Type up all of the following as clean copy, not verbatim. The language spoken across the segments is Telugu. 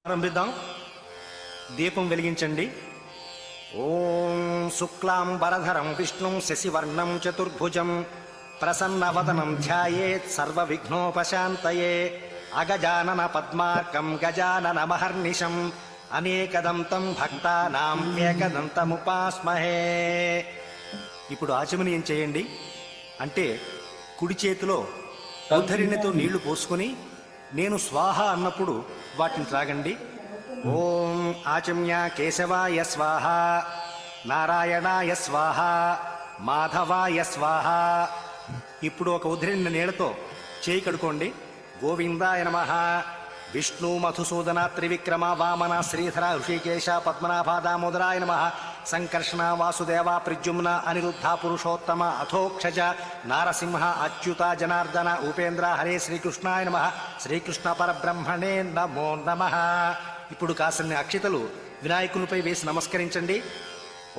ప్రారంభిద్దాం. దీపం వెలిగించండి. ఓం శుక్లాంబరధరం విష్ణుం శశివర్ణం చతుర్భుజం ప్రసన్నవదనం ధ్యాయేత్ సర్వవిఘ్నోపశాంతయే అగజానన పద్మార్కం గజానన మహర్నిశం అనేకదంతం భక్తానాం ఏకదంతముపాస్మహే. ఇప్పుడు ఆచమనీయం చేయండి. అంటే కుడి చేతిలో ఉద్ధరిణితో నీళ్లు పోసుకొని నేను స్వాహ అన్నప్పుడు వాటిని త్రాగండి. ఓం ఆచమ్య కేశవాయ స్వాహ, నారాయణాయ స్వాహ, మాధవాయ స్వాహ. ఇప్పుడు ఒక ఉద్ధరిణి నీళ్లతో చేయి కడుకోండి. గోవిందాయ నమః. విష్ణు మధుసూదన త్రివిక్రమ వామన శ్రీధర ఋషికేశ పద్మనాభ దామోదరాయ నమః. సంకర్షణ వాసుదేవ ప్రద్యుమ్న అనిరుద్ధ పురుషోత్తమ అథోక్షజ నారసింహ అచ్యుత జనార్దన ఉపేంద్ర హరే శ్రీకృష్ణాయ నమః. శ్రీకృష్ణ పరబ్రహ్మణే నమో నమః. ఇప్పుడు కాసన్ని అక్షితలు వినాయకునిపై వేసి నమస్కరించండి.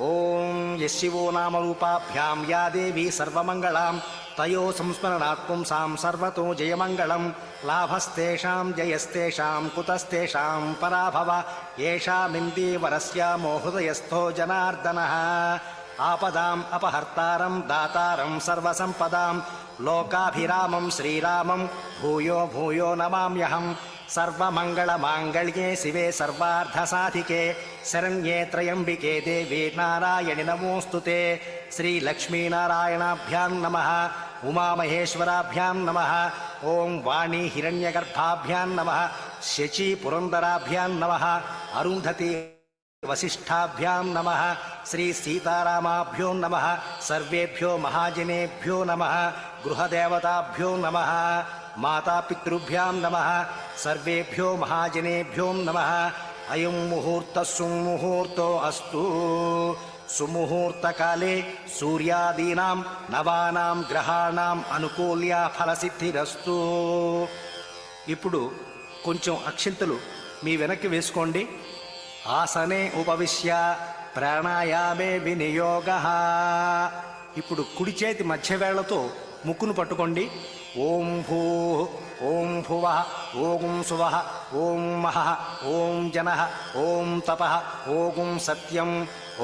ఓం యశివో నామరూపాభ్యాం యా దేవి సర్వమంగళాం తయో సంస్మరణాత్ పుంసాం సర్వతో జయమంగళం. లాభస్తేషాం జయస్తేషాం కుతస్తేషాం పరాభవ ఏషామిందీవరస్యామో హృదయస్థో జనార్దనః. ఆపదాం అపహర్తారం దాతారం సర్వసంపదాం లోకాభిరామం శ్రీరామం భూయో భూయో నమామ్యహం. సర్వమంగళమాంగళ్యే శివే సర్వార్థసాధికే శరణ్యే త్రయంబికే దేవీ నారాయణి నమోస్తుతే. శ్రీలక్ష్మీనారాయణాభ్యాం నమః. ఉమామహేశ్వరాభ్యాం నమః. ఓం వాణీ హిరణ్యగర్భాభ్యాం నమః. శచీ పురందరాభ్యాం నమః. అరుంధతి వశిష్ఠాభ్యాం నమః. శ్రీ సీతారామాభ్యో నమః. సర్వేభ్యో మహాజనేభ్యో నమః. గృహదేవతాభ్యో నమః. మాతాపితృభ్యాం నమః. సర్వేభ్యో మహాజనేభ్యో నమః. అయం ముహూర్త సుముహూర్తో అస్తు. సుముహూర్తకాలే సూర్యాదీనాం నవానాం గ్రహాణాం అనుకూల్య ఫలసిద్ధిరస్తు. ఇప్పుడు కొంచెం అక్షింతలు మీ వెనక్కి వేసుకోండి. ఆసనే ఉపవిశ్య ప్రాణాయామే వినియోగః. ఇప్పుడు కుడి చేతి మధ్య వేళ్లతో ముక్కును పట్టుకోండి. ఓం భూ ఓం భువః ఓం సువః ఓం మహః ఓం జనః ఓం తపః ఓం సత్యం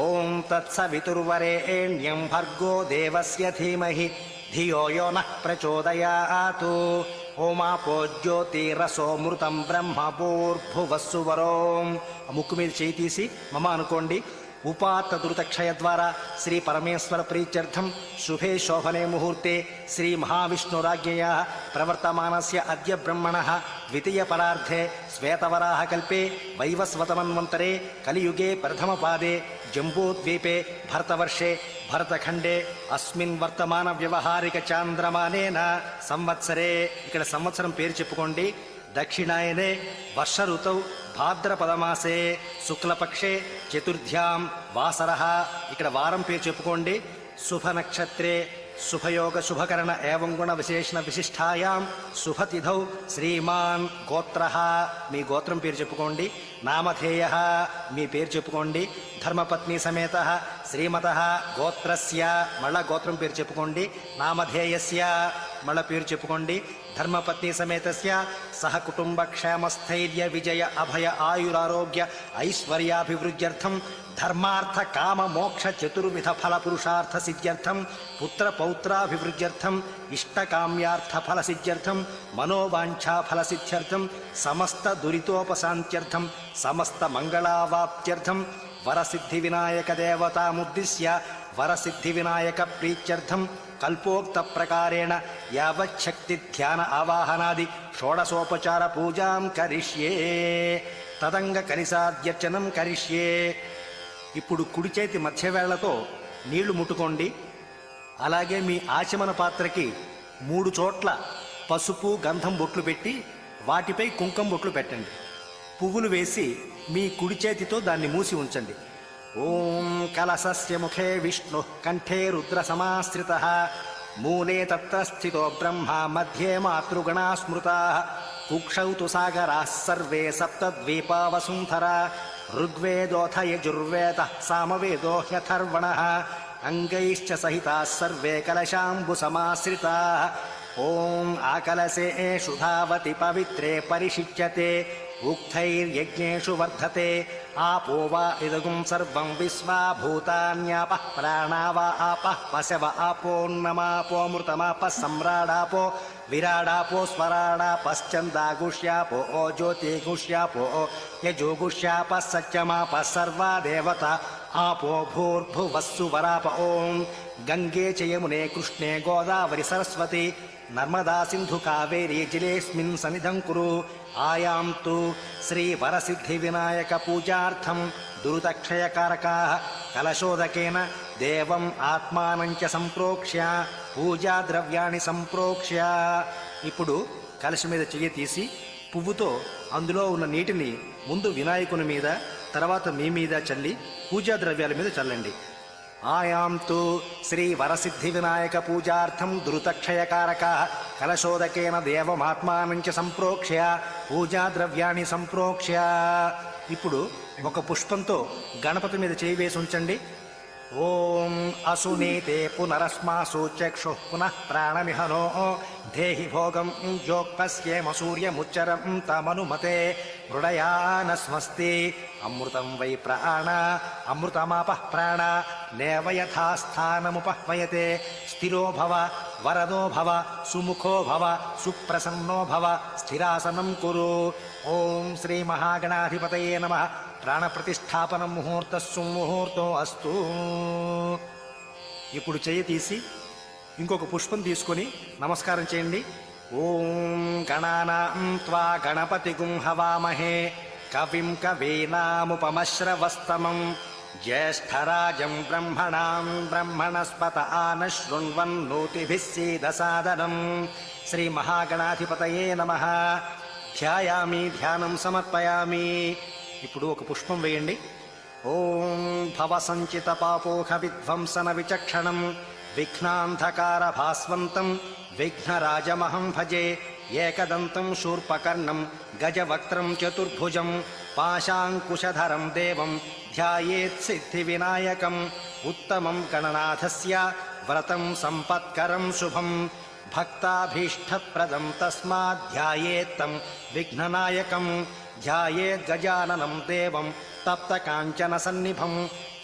ఓం తత్సవితుర్వరేణ్యం భర్గో దేవస్య ధీమహి ధియో యో నః ప్రచోదయాత్. ఓమాపో జ్యోతిరసోమృతం బ్రహ్మభూర్భువస్సువరోం. ముక్కు మీద చేయి తీసి మమ అనుకోండి. ఉపాత్త దురితక్షయ ద్వారా శ్రీ పరమేశ్వర ప్రీత్యర్థం శుభే శోభనే ముహూర్తే శ్రీ మహావిష్ణురాజ్ఞయా ప్రవర్తమానస్య అద్య బ్రహ్మణః ద్వితీయ పరార్ధే శ్వేతవరాహ కల్పే వైవస్వతమన్వంతరే కలియుగే ప్రథమపాదే జంబూద్వీపే భరతవర్షే భరతఖండే అస్మిన్ వర్తమాన వ్యవహారిక చాంద్రమానేన సంవత్సరే. ఇక్కడ సంవత్సరం పేరు చెప్పుకోండి. దక్షిణాయనే వర్ష ఋతౌ భాద్రపదమాసే శుక్లపక్షే చతుర్థ్యాం వాసరః. ఇక్కడ వారం పేరు చెప్పుకోండి. శుభ నక్షత్రే శుభయోగ శుభకరణ ఏవం గుణ విశేషణ విశిష్టాయాం శుభతిథౌ శ్రీమాన్ గోత్రః. మీ గోత్రం పేరు చెప్పుకోండి. నామధేయః మీ పేరు చెప్పుకోండి. ధర్మపత్ని సమేతః శ్రీమతః గోత్రస్య మళ్ళ గోత్రం పేరు చెప్పుకోండి. నామధేయస్య మళ్ళ పేరు చెప్పుకోండి. ధర్మపత్ని సమేతస్య సహ కుటుంబ క్షేమస్థైర్య విజయ అభయ ఆయురారోగ్య ఐశ్వర్యాభివృద్ధ్యర్థం ధర్మార్థ కామ మోక్ష చతుర్విధ ఫల పురుషార్థ సిద్ధ్యర్థం పుత్ర పౌత్రాభివృద్ధ్యర్థం ఇష్టకామ్యార్థ ఫల సిద్ధ్యర్థం మనోవాంఛా ఫల సిద్ధ్యర్థం సమస్త దురితోపశాంత్యర్థం సమస్త మంగళావాప్త్యర్థం వరసిద్ధి వినాయక దేవతాముద్దిశ్య వరసిద్ధి వినాయక ప్రీత్యర్థం కల్పోక్త ప్రకారేణ యావచ్చక్తి ధ్యాన ఆవాహనాది షోడశోపచార పూజాం కరిష్యే. తదంగ కలిసాద్యర్చనం కరిష్యే. ఇప్పుడు కుడి చేతి మధ్యవేళ్లతో నీళ్లు ముట్టుకోండి. అలాగే మీ ఆచమన పాత్రకి 3 చోట్ల పసుపు గంధం బొట్లు పెట్టి వాటిపై కుంకుమ బొట్లు పెట్టండి. పువ్వులు వేసి మీ కుడి చేతితో దాన్ని మూసి ఉంచండి. ఓం కలశస్య ముఖే విష్ణు కంఠే రుద్ర సమాశ్రితః మూలే తత్ర స్థితో బ్రహ్మ మధ్యే మాతృగణా స్మృతాః కుక్షౌ తు సాగరాః సర్వే సప్తద్వీపా వసుంధరా ఋగ్వేదోऽథ యజుర్వేదः సామవేదో హ్యథర్వణः అంగైశ్చ సహితాः సర్వే కలశాంబుసమాశ్రితాः. ఓం ఆకలసే శుధావతి పవిత్రే పరిషిచ్యతే ఉక్తైర్యజ్ఞేషు వర్ధతే आपो वा इदगुं सर्वं विश्वा भूतान्यापः प्राणा वा आपः पशव आपोन्नमापोऽमृतमापः सम्राडापो विराडापो स्वराडापश्चन्दागुष्यापो ज्योतिगुष्यापो यजोगुष्यापः सत्यमापः सर्वा देवता आपो भूर्भुवस्सु वराप ॐ गंगे च यमुने कृष्णे गोदावरि सरस्वती नर्मदा सिंधु कावेरी जलेऽस्मिन् सन्निधं कुरु आयां तु श्री वरसिद्धि विनायक पूजार्थं दुरितक्षयकारकाः कलशोदकेन देवम् आत्मानं च संप्रोक्ष्य పూజా ద్రవ్యాన్ని సంప్రోక్ష్య. ఇప్పుడు కలశ మీద చెయ్యి తీసి పువ్వుతో అందులో ఉన్న నీటిని ముందు వినాయకుని మీద తర్వాత మీ మీద చల్లి పూజా ద్రవ్యాల మీద చల్లండి. ఆయాం తు శ్రీ వరసిద్ధి వినాయక పూజార్థం దురితక్షయకారక కలశోదకేన దేవమాత్మానం చ సంప్రోక్ష్య పూజా ద్రవ్యాన్ని సంప్రోక్ష్య. ఇప్పుడు ఒక పుష్పంతో గణపతి మీద చేయి వేసి ఉంచండి. ఓం అసునీతే పునరస్మాసు చక్షు పునః ప్రాణమిహనో దేహి భోగం జోక్పస్యేమ సూర్యముచ్చరం తమనుమతే మృడయానస్మస్తి అమృతం వై ప్రాణ అమృతమాపః ప్రాణ నేవ యథాస్థానముపహ్వయతే స్థిరో భవ వరదో భవ సుముఖో భవ సుప్రసన్నో భవ స్థిరాసనం కురు. ఓం శ్రీ మహాగణాధిపతయే నమః. ప్రాణప్రతిష్టాపన ముహూర్త సుముహూర్తో అస్తు. ఇప్పుడు చెయ్యి తీసి ఇంకొక పుష్పం తీసుకొని నమస్కారం చేయండి. ఓం గణానాం త్వా గణపతిగుం హవామహే కవిం కవీనాముపమశ్రవస్తమం జ్యేష్ఠరాజం బ్రహ్మణాం బ్రహ్మణస్పత ఆనశృణ్వన్నోతిభిः సీదసాదనం. శ్రీ మహాగణాధిపతయే నమః. ధ్యాయామి ధ్యానం సమర్పయామి. ఇప్పుడు ఒక పుష్పం వేయండి. ఓం భవ సంచిత పాపోహ విధ్వంసన విచక్షణం విఘ్నాంధకార భాస్వంతం విఘ్నరాజమహం భజే ఏకదంతం శూర్పకర్ణం గజవక్త్రం చతుర్భుజం పాశాంకుశధరం దేవం ధ్యాయేత్ సిద్ధి వినాయకం ఉత్తమం గణనాథస్య వ్రతం సంపత్కరం శుభం భక్తాభీష్టప్రదం తస్మాత్ ధ్యాయేత్తం విఘ్ననాయకం ధ్యాయేద్గజాననం దేవం తప్తకాంచన సన్నిభం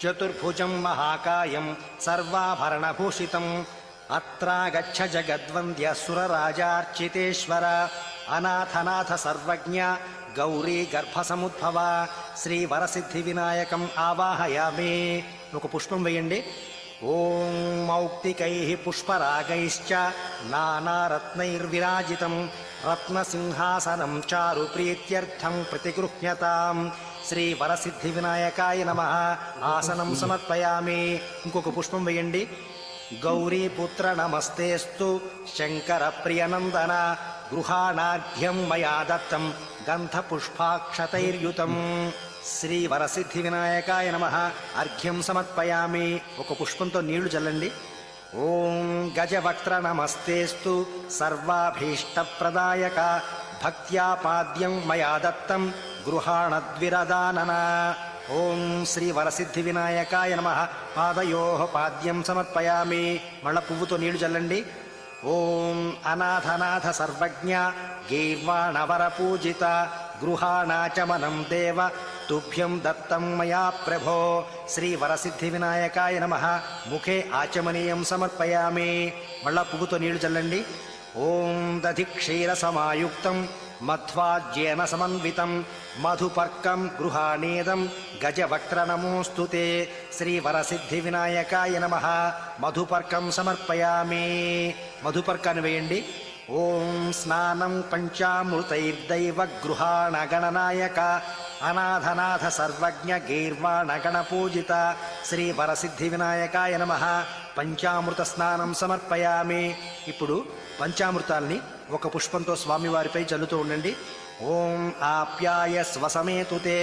చతుర్భుజం మహాకాయం సర్వాభరణభూషితం అత్రాగచ్చ జగద్వంద్య సురరాజార్చితేశ్వర అనాథనాథ సర్వజ్ఞ గౌరీ గర్భసముద్భవ శ్రీ వరసిద్ధి వినాయకం ఆవాహయామి. ఒక పుష్పం వేయండి. ఓం మౌక్తికైః పుష్పరాగైశ్చ నానారత్నైర్విరాజితం రత్నసింహాసనం చారు ప్రీత్యర్థం ప్రతిగృహ్యతాం. శ్రీ వరసిద్ధి వినాయకాయ నమః. ఆసనం సమర్పయామి. ఇంకొక పుష్పం వేయండి. గౌరీపుత్ర నమస్తేస్తు శంకర ప్రియనందన గృహాణాఢ్యం మయా దత్తం గంధపుష్పాక్షతైర్యుతం. శ్రీ వరసిద్ధి వినాయకాయ నమః. అర్ఘ్యం సమర్పయామి. ఒక పుష్పంతో నీళ్లు చల్లండి. ఓం గజవక్త్ర నమస్తేస్తు సర్వాభీష్టప్రదాయక భక్త్యా పాద్యం మయా దత్తం గృహాణద్విరదానన. ఓం శ్రీ వరసిద్ధి వినాయకాయ నమః. పాదయోః పాద్యం సమర్పయామి. మళ్ళా పువ్వుతో నీళ్లు చల్లండి. ఓం అనాథనాథ సర్వజ్ఞ గీర్వాణవర పూజిత గృహాణాచమనం దేవ తుభ్యం దత్తం మయా ప్రభో. శ్రీ వరసిద్ధి వినాయకాయ నమః. ముఖే ఆచమనీయం సమర్పయామి. మళ్ళా పువ్వుతో నీళ్లు చల్లండి. ఓం దధి క్షీర సమాయుక్తం మధ్వాజ్యేన సమన్వితం మధుపర్కం గృహాణేదం గజవక్త్ర నమోస్తుతే. శ్రీ వరసిద్ధి వినాయకాయ నమః. మధుపర్కం సమర్పయామి. మధుపర్కాన్ని వేయండి. ఓం స్నానం పంచామృతైర్దైవ గృహాణ గణనాయక అనాథనాథ సర్వజ్ఞ గీర్వాణ గణపూజిత శ్రీ వరసిద్ధి వినాయకాయ నమః. పంచామృత స్నానం సమర్పయామి. ఇప్పుడు పంచామృతాల్ని ఒక పుష్పంతో స్వామివారిపై చల్లుతూ ఉండండి. ఓం ఆప్యాయ స్వసమేతుతే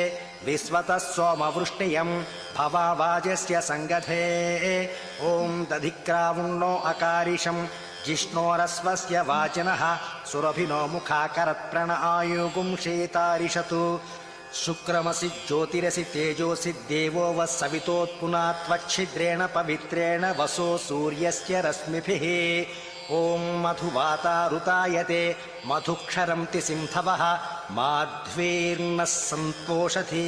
విశ్వత సోమవృష్ణియం భవావాజస్య సంగధే. ఓం దధిక్రావుణ్ణో అకారిషం జిష్ణోరస్వస్య వాచినః సురభినో ముఖాకరత్ప్రణ ఆయుగుం శేతారిషతు. శుక్రమసి జ్యోతిరసి తేజోసి దేవో వసవితోత్పునాత్వచ్ఛిద్రేణ పవిత్రేణ వసో సూర్యస్య రశ్మిభిః. ఓం మధువాతారుతాయతే మధుక్షరంతి సింధవః మాధ్వేర్నః సంతోషధీ.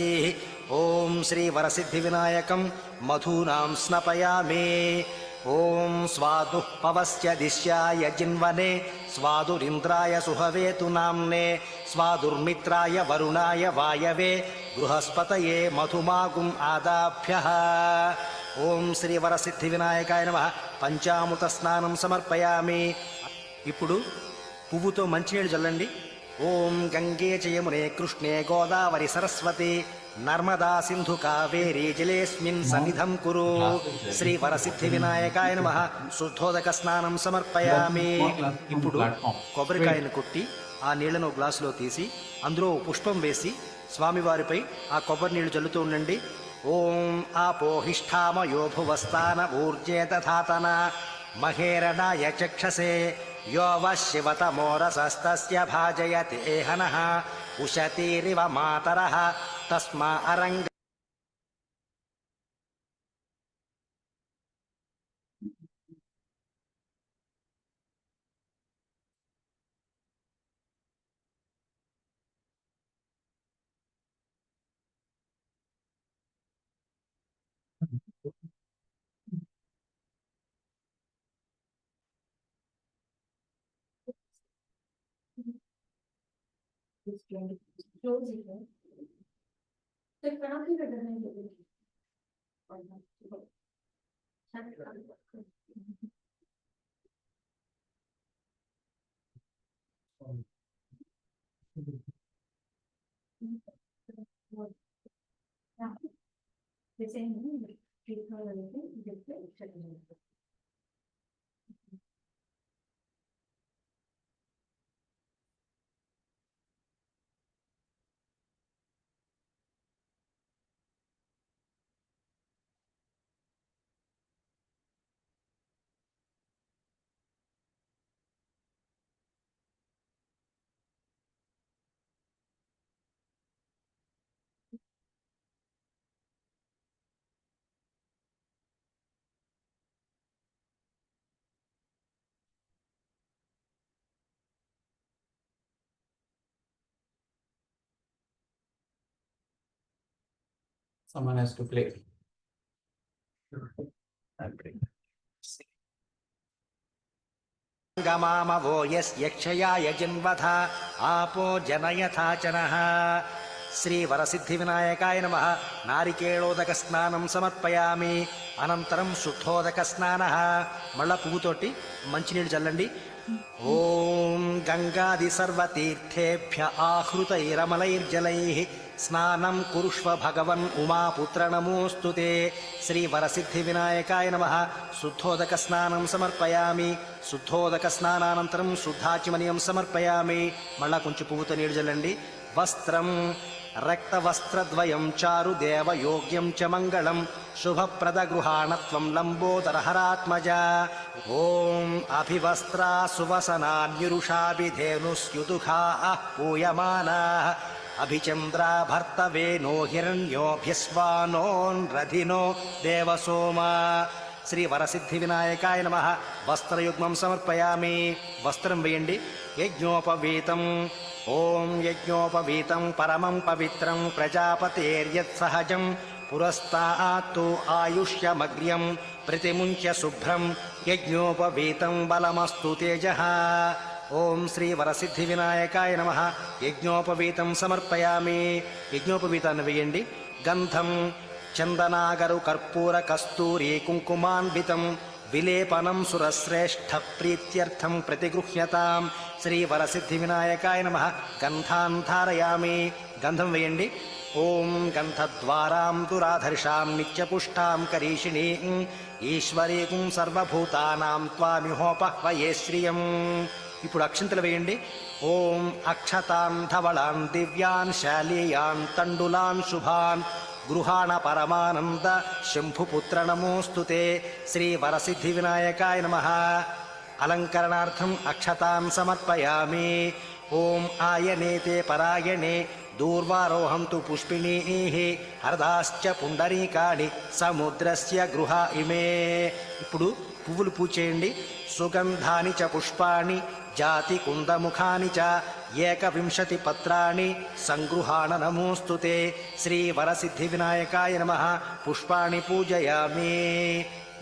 ఓం శ్రీవరసిద్ధివినాయకం మధూనాం స్నపయామి. ఓం స్వాదుః పవస్య దిశ్యాయ జిన్వనే స్వాదురింద్రాయ సుహవేతు నామ్నే స్వాదుర్మిత్రాయ వరుణాయ వాయవే బృహస్పతయే మధుమాగుం ఆదాభ్యః. ఓం శ్రీ వరసిద్ధి వినాయకాయ నమః. పంచామృత స్నానం సమర్పయామి. ఇప్పుడు పువ్వుతో మంచినీళ్ళు చల్లండి. ఓం గంగే చ యమునే కృష్ణే గోదావరి సరస్వతి నర్మదా సింధు కావేరీ జలేస్మిన్ సన్నిధం కురు. శ్రీ వరసిద్ధి వినాయకాయ నమః. శుద్ధోదక స్నానం సమర్పయామి. ఇప్పుడు కొబ్బరికాయను కొట్టి ఆ నీళ్లను గ్లాసులో తీసి అందులో పుష్పం వేసి స్వామివారిపై ఆ కొబ్బరి నీళ్లు చల్లుతూ ఉండండి. ఓం ఆపోహిష్ఠామయో భువస్థాన ఊర్జే తథాతన మహేరణాయ చక్షసే యో వశివతమోరసస్తస్య భాజయతే హనః ఉషతీరివ మాతరః తస్మా అరంగ. Someone has to play. గమామవో యక్షయాయ జిన్వథ ఆపో జనయథాచనః. శ్రీ వరసిద్ధి వినాయకాయ నమః. నారికేళోదక స్నానం సమర్పయామి. అనంతరం శుద్ధోదక స్నానః. మళ్ళా పువ్వుతోటి మంచినీళ్ళు చల్లండి. ఓం గంగాది సర్వతీర్థేభ్య ఆహృతైరమలైర్జలైః స్నానం కురుష్వ భగవన్ ఉమాపుత్ర నమోస్తుతే. శ్రీ వరసిద్ధి వినాయకాయ నమః. శుద్ధోదక స్నానం సమర్పయామి. శుద్ధోదక స్నానానంతరం శుద్ధాచిమనీయం సమర్పయామి. మళ్ళా కొంచెం పువ్వుతో నీళ్ళు చల్లండి. వస్త్రం రక్తవస్త్రద్వయం చారు దేవయోగ్యం చ మంగళం శుభప్రద గృహాణత్వం లంబోదరహరాత్మజ. ఓం అభివస్త్రా సువసనాన్యురుషాభిధేనుస్యుదుఖాః పూయమానాః అభిచంద్రా భర్తవేనో హిరణ్యోభ్యస్వానోన్రధినో దేవసోమా. శ్రీ వరసిద్ధి వినాయకాయ నమః. వస్త్రయుగ్మం సమర్పయామి. వస్త్రం వేయండి. యజ్ఞోపవీతం. ఓం యజ్ఞోపవీతం పరమం పవిత్రం ప్రజాపతేర్యత్సహజం పురస్తాత్తు ఆయుష్యమగ్ర్యం ప్రతిముంచ్య శుభ్రం యజ్ఞోపవీతం బలమస్తు తేజః. ఓం శ్రీ వరసిద్ధి వినాయకాయ నమః. యజ్ఞోపవీతం సమర్పయామి. యజ్ఞోపవీతాన్ని వేయండి. గంధం చందనాగరు కర్పూర కస్తూరి కుంకుమాన్వితం విలేపనం సురశ్రేష్ఠ ప్రీత్యర్థం ప్రతిగృహ్యతాం. శ్రీ వరసిద్ధి వినాయకాయ నమః. గంధాన్ ధారయామి. గంధం వేయండి. ఓం గంధద్వారాం దురాధర్షాం నిత్యపుష్టాం కరీషిణీం ఈశ్వరీం సర్వభూతానాం త్వామిహోపహ్వయే శ్రియం. ఇప్పుడు అక్షంతలు వేయండి. ఓం అక్షతాన్ ధవళాన్ దివ్యాన్ శాలీయాన్ తండులాన్ శుభాన్ గృహాణ పరమానంద శంభుపుత్ర నమోస్తుతే. శ్రీ వరసిద్ధి వినాయకాయ నమః. అలంకరణార్థం అక్షతాన్ సమర్పయామి. ఓం ఆయనే తే పరాయణే దూర్వారోహం తు పుష్పిణీః హరదాశ్చ పుండరీకాణి సముద్రస్య గృహ ఇమే. ఇప్పుడు పువ్వులు పూజ చేయండి. సుగంధాని చ పుష్పాణి జాతి కుందముఖాని చ ఏకవింశతి పత్రాణి సంగృహాణ నమోస్తుతే. శ్రీ వరసిద్ధి వినాయకాయ నమః. పుష్పాణి పూజయామి.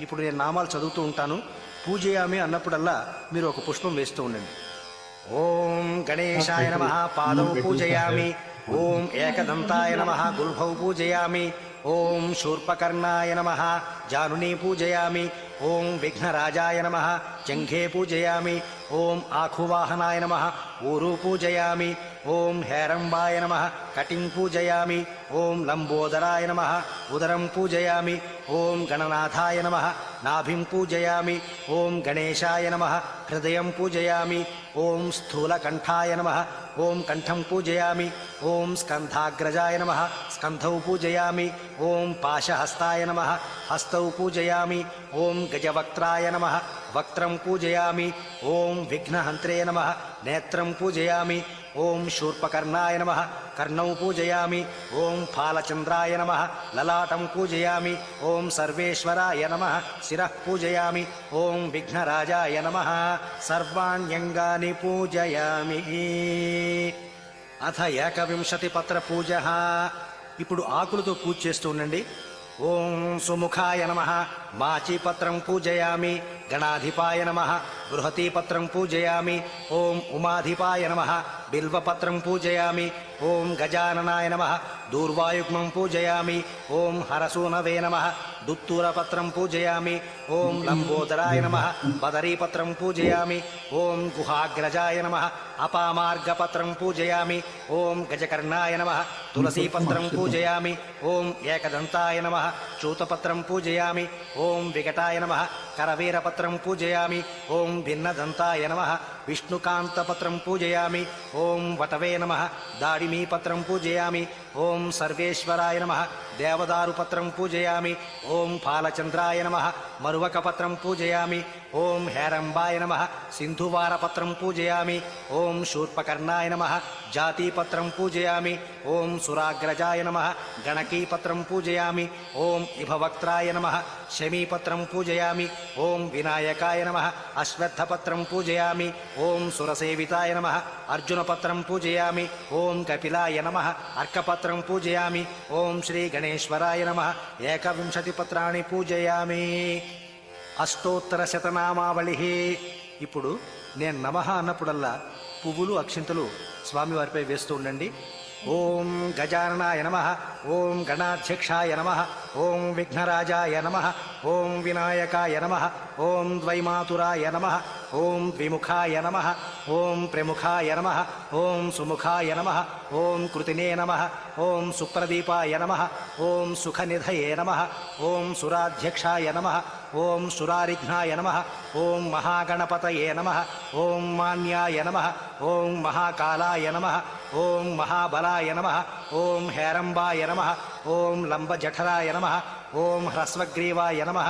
ఇప్పుడు నేను నామాలు చదువుతూ ఉంటాను. పూజయామి అన్నప్పుడల్లా మీరు ఒక పుష్పం వేస్తూ ఉండండి. ఓం గణేశాయ నమః పాదౌ పూజయామి. ఓం ఏకదంతాయ నమః గుల్భౌ పూజయామి. ఓం శూర్పకర్ణాయ నమః జానునీ పూజయామి. ఓం విఘ్నరాజాయ నమః జంఘే పూజయామి. ఓం ఆఖువాహనాయ నమః ఊరు పూజయామి. ఓం హేరంబాయ నమః కటిం పూజయామి. ఓం లంబోదరాయ నమః ఉదరం పూజయామి. ఓం గణనాథాయ నమః నాభిం పూజయామి. ఓం గణేశాయ నమః హృదయం పూజయామి. ఓం స్థూలకంఠాయ నమః ఓం కంఠం పూజయామి. ఓం స్కంధాగ్రజాయ నమః స్కంధౌ పూజయామి. ఓం పాశహస్తాయ నమః హస్తౌ పూజయామి. ఓం గజవక్త్రాయ నమః వక్త్రం పూజయామి. ఓం విఘ్నహంత్రే నమః నేత్రం పూజయామి. ఓం శూర్పకర్ణాయ నమః కర్ణౌ పూజయామి. ఓం ఫాలచంద్రాయ నమః లలాటం పూజయామి. ఓం సర్వేశ్వరాయ నమః శిరః పూజయామి. ఓం విఘ్నరాజాయ నమః సర్వాణ్యంగాని పూజయామి. అథ ఏకవింశతి పత్ర పూజ. ఇప్పుడు ఆకులతో పూజ చేస్తూ ఉండండి. ఓం సుముఖాయ నమః మాచీపత్రం పూజయామి. గణాధిపాయ నమః బృహతీపత్రం పూజయామి. ఓం ఉమాధిపాయ నమః బిల్వపత్రం పూజయామి. ఓం గజాననాయ నమః దూర్వాయుగ్మం పూజయామి. ఓం హరసూనవే నమః దుత్తూరపత్రం పూజయామి. ఓం లంబోదరాయ నమః బదరీపత్రం పూజయామి. ఓం గుహాగ్రజాయ నమః అపామార్గపత్రం పూజయామి. ఓం గజకర్ణాయ నమః తులసీపత్రం పూజయామి. ఓం ఏకదంతాయ నమః చూతపత్రం పూజయామి. ఓం వికటాయ నమః కరవీరపత్రం పూజయామి. ఓం భిన్నదంతాయ నమః విష్ణుకాంతపత్రం పూజయామి. ఓం వటవే నమః దాడిమీపత్రం పూజయామి. ఓం సర్వేశ్వరాయ నమః దేవదారుపత్రం పూజయామి. ఓం ఫాలచంద్రాయ నమః మరువకపత్రం పూజయామి. ఓం హేరంబాయ నమః సింధువారపత్రం పూజయామి. ఓం శూర్పకర్ణాయ నమః జాతీపత్రం పూజయామి. ఓం సురాగ్రజాయ నమః గణకీపత్రం పూజయామి. ఓం ఇభవక్త్రాయ నమః శమీపత్రం పూజయామి. ఓం వినాయకాయ నమః అశ్వత్థపత్రం పూజయామి. ఓం సురసేవితాయ నమః అర్జునపత్రం పూజయామి. ఓం కపిలాయ నమః అర్కపత్రం పూజయామి. ఓం శ్రీ గణేశ్వరాయ నమః ఏకవింశతి పత్రాణి పూజయామి. అష్టోత్తరశతనామావళి. ఇప్పుడు నేను నమః అన్నప్పుడల్లా పువ్వులు అక్షింతలు స్వామివారిపై వేస్తూ ఉండండి. ఓం గజాననాయ నమః ఓం గణాధ్యక్షాయ నమః ఓం విఘ్నరాజాయ నమః ఓం వినాయకాయ నమః ఓం ద్వైమాతురాయ నమః ఓం ద్విముఖాయ నమః ఓం ప్రముఖాయ నమః ఓం సుముఖాయ నమః ఓం కృతినే నమః ఓం సుప్రదీపాయ నమః ఓం సుఖనిధయే నమః ఓం సురాధ్యక్షాయ నమః ఓం సురారిఘ్నాయ నమః ఓం మహాగణపతయే నమః ఓం మాన్యాయ నమః ఓం మహాకాలాయ నమః ఓం మహాబలాయ నమః ఓం హేరంబాయ నమః ఓం లంబజఠరాయ నమః ఓం హ్రస్వగ్రీవాయ నమః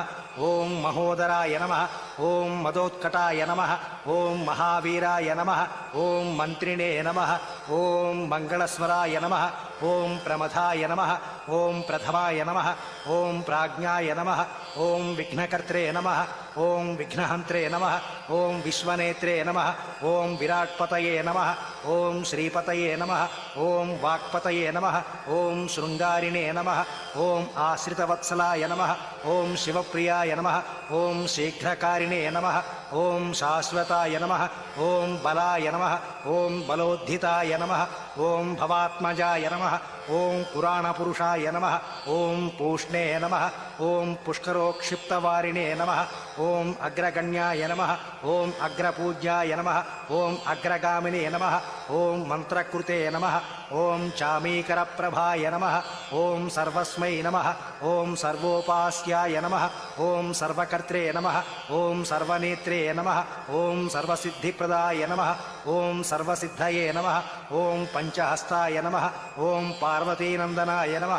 ఓం మహోదరాయ నమః ఓం మదోత్కటాయ నమః ఓం మహావీరాయ నమః ఓం మంత్రిణే నమః ఓం మంగళస్వరాయ నమః ఓం ప్రమథాయ నమః ఓం ప్రథమాయ నమః ఓం ప్రాజ్ఞాయ నమః ఓం విఘ్నకర్త్రే నమః ఓం విఘ్నహంత్రే నమః ఓం విశ్వనేత్రే నమః ఓం విరాట్పతయే నమః ఓం శ్రీపతయే నమః ఓం వాక్పతయే నమః ఓం శృంగారిణే నమః ఓం ఆశ్రితవత్సలాయ నమః ఓం శివప్రియాయ నమః ఓం శీఘ్రకారిణే నమః ఓం శాశ్వతాయ నమః ఓం బలాయ నమః ఓం బలోద్ధితాయ నమః ఓం భవాత్మజాయ నమః ఓం పురాణపురుషాయ నమః ఓం పూష్ణే నమః ఓం పుష్కరోక్షిప్తవారిణే నమః ఓం అగ్రగణ్యాయ నమః ఓం అగ్రపూజ్యాయ నమః ఓం అగ్రగామినే నమః ఓం మంత్రకృతే నమః ఓం చామీకరప్రభాయ నమః ఓం సర్వస్మై నమః ఓం సర్వోపాస్యాయ నమః ఓం సర్వకర్త్రే నమః ఓం సర్వనేత్రే నమః ఓం సర్వసిద్ధిప్రదాయ నమః ఓం సర్వసిద్ధయే నమః ఓం పంచహస్తాయ నమః ఓం పార్వతీనందనాయ నమ.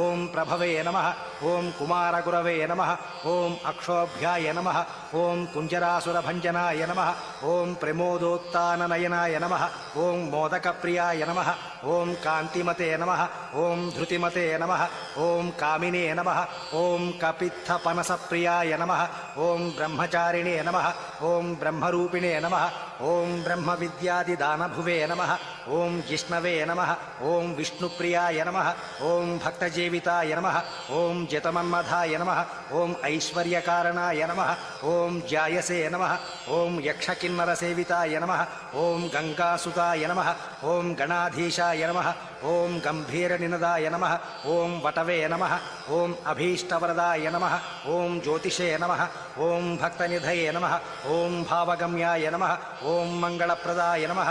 ఓం ప్రభవే నమ. ఓం కుమారగురవే నమ. ఓం అక్షోభ్యాయ నమ. ఓం కుంజరాసురభంజనాయ నమ. ఓం ప్రమోదోత్తాననయనాయ నమ. ఓం మోదకప్రియాయ నమ. ఓం కాంతిమతే నమ. ఓం ధృతిమతే నమ. ఓం కామినే నమ. ఓం కపిత్థపనసప్రియాయ నమ. ఓం బ్రహ్మచారిణే నమ. ఓం బ్రహ్మరూపిణే నమ. ఓం బ్రహ్మవిద్యాదిదానభువే నమ. ఓం జిష్ణవే నమ. ఓం విష్ణుప్రియాయ నమ. ఓం భక్తజీవితాయ నమ. ఓం జతమన్మథాయ నమ. ఓం ఐశ్వర్యకారణాయ నమ. ఓం జాయసే నమ. ఓం యక్షకిన్నరసేవితాయ నమ. ఓం గంగాసుతాయ నమ. ఓం గణాధీశాయ నమ. ఓం గంభీరనినదాయ నమ. ఓం వటవే నమ. ఓం అభీష్టవరదాయ నమ. ఓం జ్యోతిషే నమ. ఓం భక్తనిధయే నమ. ఓం భావగమ్యాయ నమ. ఓం మంగళప్రదాయ నమ.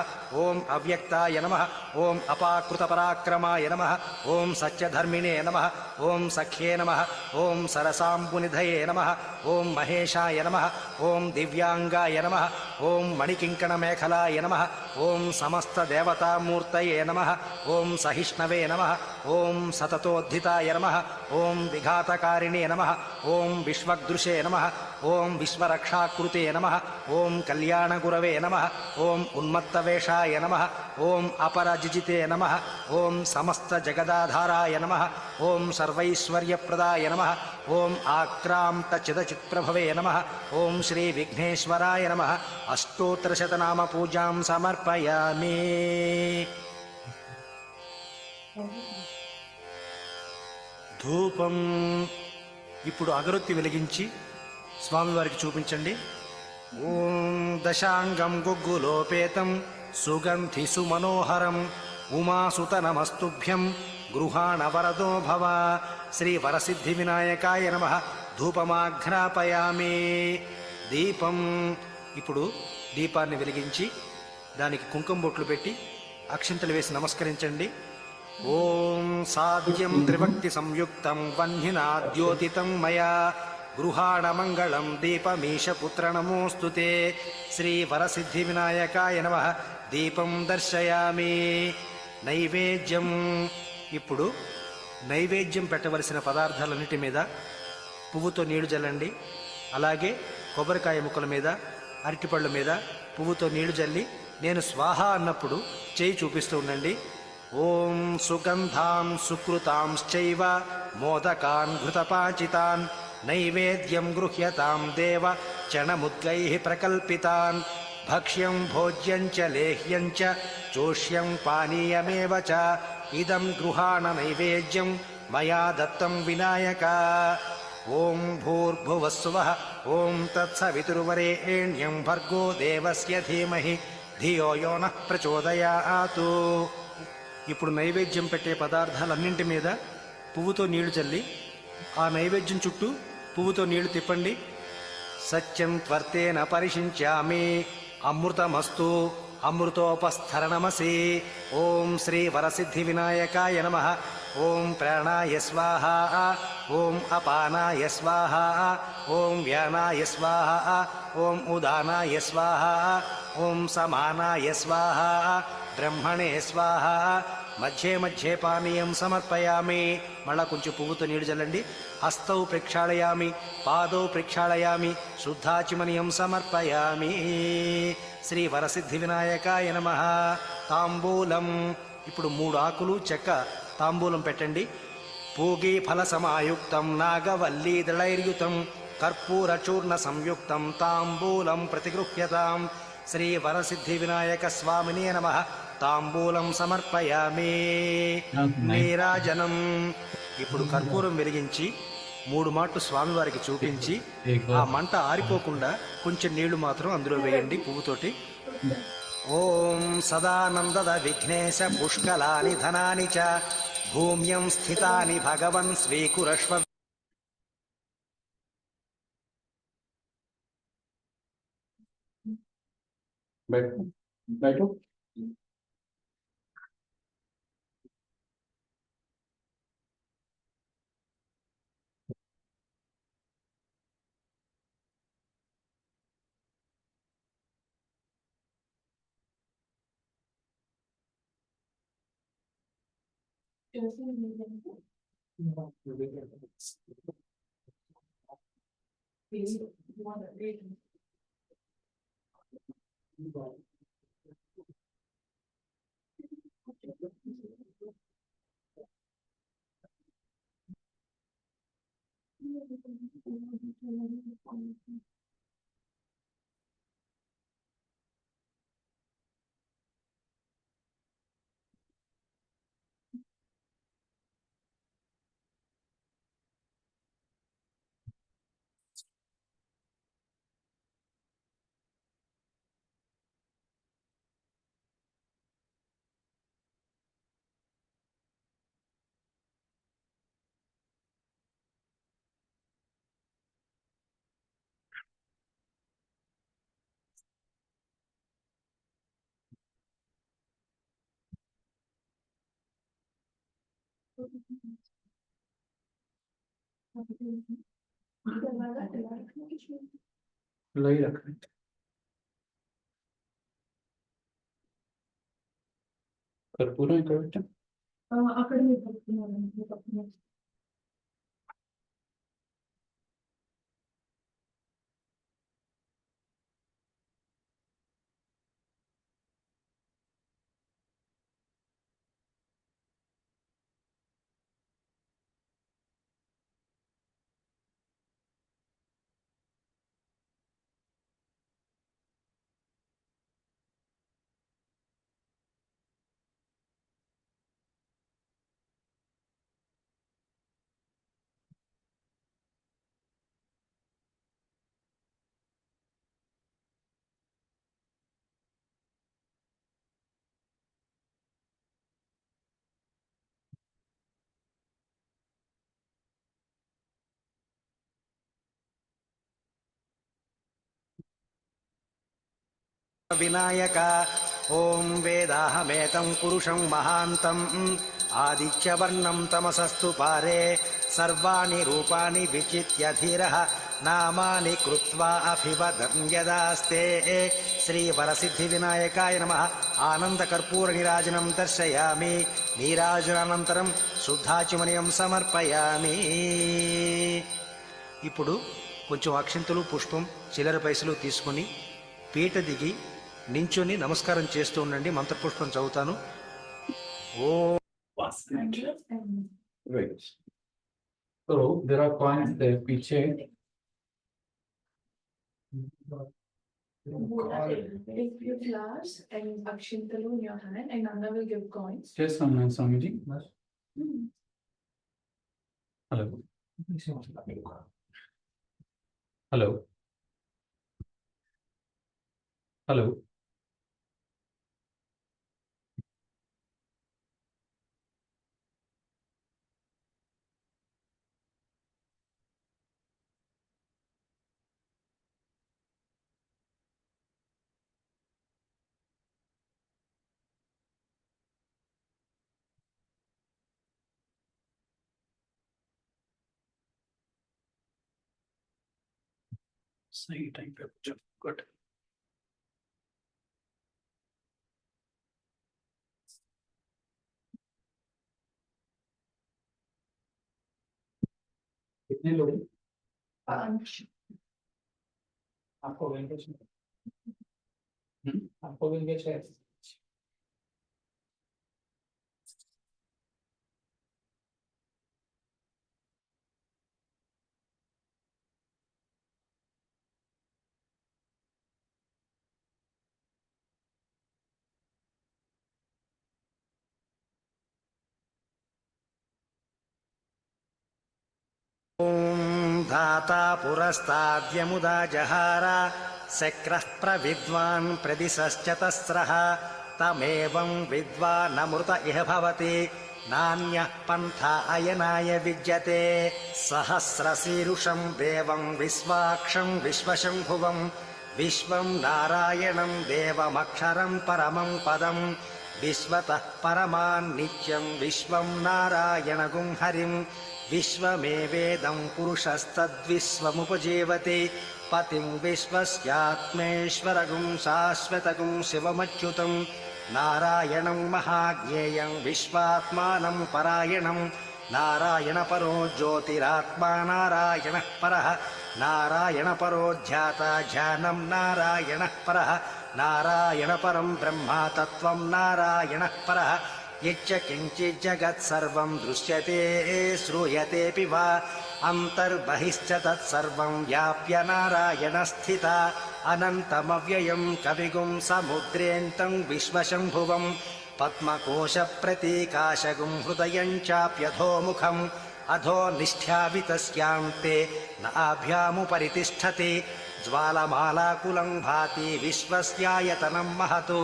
ఓం అవ్యక్తాయ నమ. ఓం అపాకృతపరాక్రమాయ నమ. ఓం సత్యధర్మిణే నమ. ఓం సఖ్యే నమ. ఓం సరసాంబునిధయే నమ. ఓం మహేశాయ నమ. ఓం దివ్యాంగాయ నమ. ఓం మణికింకణమేఖలాయ నమ. ఓం సమస్తదేవతామూర్తయే నమ. ఓం సహిష్ణవే నమ. ఓం సతతోద్ధితాయ నమ. ఓం విఘాతకారిణే నమ. ఓం విశ్వదృశే నమ. ఓం విశ్వరక్షాకృతే నమ. ఓం కళ్యాణగురవే నమ. ఓం ఉన్మత్తవేషాయ నమ. ఓం అపరజిజితే నమ. ఓం సమస్తజగదాధారాయ నమ. ఓం సర్వైశ్వర్యప్రదాయ నమ. ఓం ఆక్రాంతచిదచిత్ప్రభవే నమ. ఓం శ్రీ విఘ్నేశ్వరాయ నమ. అష్టోత్తరశతనామ పూజాం సమర్పయామి. ధూపం. ఇప్పుడు అగరొత్తి వెలిగించి స్వామివారికి చూపించండి. ఓం దశాంగం గుగ్గులోపేతం సుగంధి సుమనోహరం ఉమాసుత నమస్తుభ్యం గృహాణ వరదో భవ. శ్రీ వరసిద్ధి వినాయకాయ నమ. ధూపమాఘ్రాపయామి. దీపం. ఇప్పుడు దీపాన్ని వెలిగించి దానికి కుంకుమ బొట్లు పెట్టి అక్షింతలు వేసి నమస్కరించండి. ఓం సాధ్యం త్రిభక్తి సంయుక్తం వహ్నినాద్యోతితం మయా గృహాణ మంగళం దీపమీశపుత్ర నమోస్తుతే. శ్రీ వరసిద్ధి వినాయకాయ నమ. దీపం దర్శయామి. నైవేద్యం. ఇప్పుడు నైవేద్యం పెట్టవలసిన పదార్థాలన్నిటి మీద పువ్వుతో నీళ్లు జల్లండి. అలాగే కొబ్బరికాయ ముక్కల మీద అరటిపళ్ళ మీద పువ్వుతో నీళ్లు జల్లి నేను స్వాహ అన్నప్పుడు చేయి చూపిస్తూ ఉండండి. ఓం సుగంధాం సుకృతాంశ్చైవ మోదకాన్ ఘృతపాచితాన్ నైవేద్యం గృహ్యతాం దేవ చణముద్గైః ప్రకల్పితాన్ భక్ష్యం భోజ్యం చ లేహ్యం చ చోష్యం పానీయమేవ చ ఇదం గృహాణ నైవేద్యం మయా దత్తం వినాయక. ఓం భూర్భువస్సువః. ఓం తత్సవితుర్వరేణ్యం భర్గో దేవస్య ధీమహి ధియో యో నః ప్రచోదయాతు. ఇప్పుడు నైవేద్యం పెట్టే పదార్థాలన్నింటి మీద పువ్వుతో నీళ్లు చల్లి ఆ నైవేద్యం చుట్టూ పువ్వుతో నీళ్లు తిప్పండి. సత్యం త్వర్తేన పరిశించామి అమృతమస్తు అమృతోపస్థరణమసి. ఓం శ్రీ వరసిద్ధి వినాయకాయ నమ. ఓం ప్రాణాయ స్వాహ. ఓం అపానాయ స్వాహ. ఓం వ్యానాయ స్వాహ. ఓం ఉదానాయ స్వాహ. ఓం సమానాయ స్వాహ. బ్రహ్మణే స్వాహ. మధ్యే మధ్యే పానీయం సమర్పయామి. మళ్ళా కొంచెం పువ్వుతో నీళ్లు చల్లండి. హస్తౌ ప్రక్షాళయామి పాదౌ ప్రక్షాళయామి శుద్ధాచిమనియం సమర్పయామి. శ్రీ వరసిద్ధి వినాయకాయ నమ. తాంబూలం. ఇప్పుడు 3 ఆకులు చెక్క తాంబూలం పెట్టండి. పూగీ ఫల సమాయుక్తం నాగవల్లీ దళైర్యుతం కర్పూర చూర్ణ సంయుక్తం తాంబూలం ప్రతిగృహ్యతాం. శ్రీ వరసిద్ధి వినాయక స్వామినే నమ. తాంబూలం సమర్పయామి. నీరాజనం. ఇప్పుడు కర్పూరం వెలిగించి 3 మాట్లు స్వామివారికి చూపించి ఆ మంట ఆరిపోకుండా కొంచెం నీళ్లు మాత్రం అందులో వేయండి పువ్వుతోటి. ఓం సదానందద విఘ్నేశ పుష్కలాని ధనాని చ భూమ్యం స్థితాని భగవన్ స్వీకురశ్వ. बैठो। लई रखना कर्पूर ఇక్కడ అక్కడ మీరు పడుతున్నారు. వినాయక ఓం వేదాహమేతం పురుషం మహాంతం ఆదిత్యవర్ణం తమసస్తు పారే సర్వాణి రూపాణి విచిత్య ధీరః నామాని కృత్వా అభివదన్ యదాస్తే శ్రీవరసిద్ధి వినాయకాయ నమః ఆనందకర్పూర నీరాజనం దర్శయామి నీరాజనానంతరం శుద్ధాచమనీయం సమర్పయామి. ఇప్పుడు కొంచెం అక్షింతలు పుష్పం చిల్లర పైసలు తీసుకుని పీట దిగి నించుని నమస్కారం చేస్తూ ఉండండి. మంత్రపుష్పం చదువుతాను. ఓం Right. So there are coins there पीछे. Take few flowers and akshintalu in your hand, and Nanda will give coins. Just one minute, Swamiji. Hello. Hello. Hello. सही टाइम पे पूछो. गुड. कितने लोग हैं? Punch. आपको वेंकेश आपको वेंकेश है. धाता पुरस्ताद्यमुदा जहार शक्रः प्रविद्वान् प्रदिशश्चतस्रः तमेवं विद्वानमृत इह भवति नान्यः पन्था अयनाय विद्यते. सहस्रशीरुषं देवं विश्वाक्षं विश्वशम्भुवं विश्वं नारायणं देवमक्षरं परमं पदं विश्वतः परमान् नित्यं विश्वं नारायणगुं हरिं विश्वमेवेदं पुरुषस्तद्विश्वमुपजीवति पतिं विश्वस्यात्मेश्वरगुं शाश्वतगुं शिवमच्युतं నారాయణం మహాజ్ఞేయం విశ్వాత్మానం పరాయణం నారాయణ పరో జ్యోతిరాత్మా నారాయణ పరః నారాయణ పరో ధ్యాత ధ్యానం నారాయణ పరః నారాయణ పరం బ్రహ్మ తత్వం నారాయణ పరః యచ్చ కించిత్ జగత్ సర్వం దృశ్యతే శ్రూయతేపి వా అంతర్బహిశ్చ తత్సర్వం వ్యాప్య నారాయణ స్థిత అనంతమవ్యయం కవిగుం సముద్రేంతం విశ్వశంభువం పద్మకోశ ప్రతీకాశగుం హృదయం చాప్యధోముఖం అధో నిష్ఠ్యావితస్యాంతే నాభ్యాముపరితిష్ఠతి జ్వాలమాలాకులం భాతి విశ్వస్యాయతనం మహతు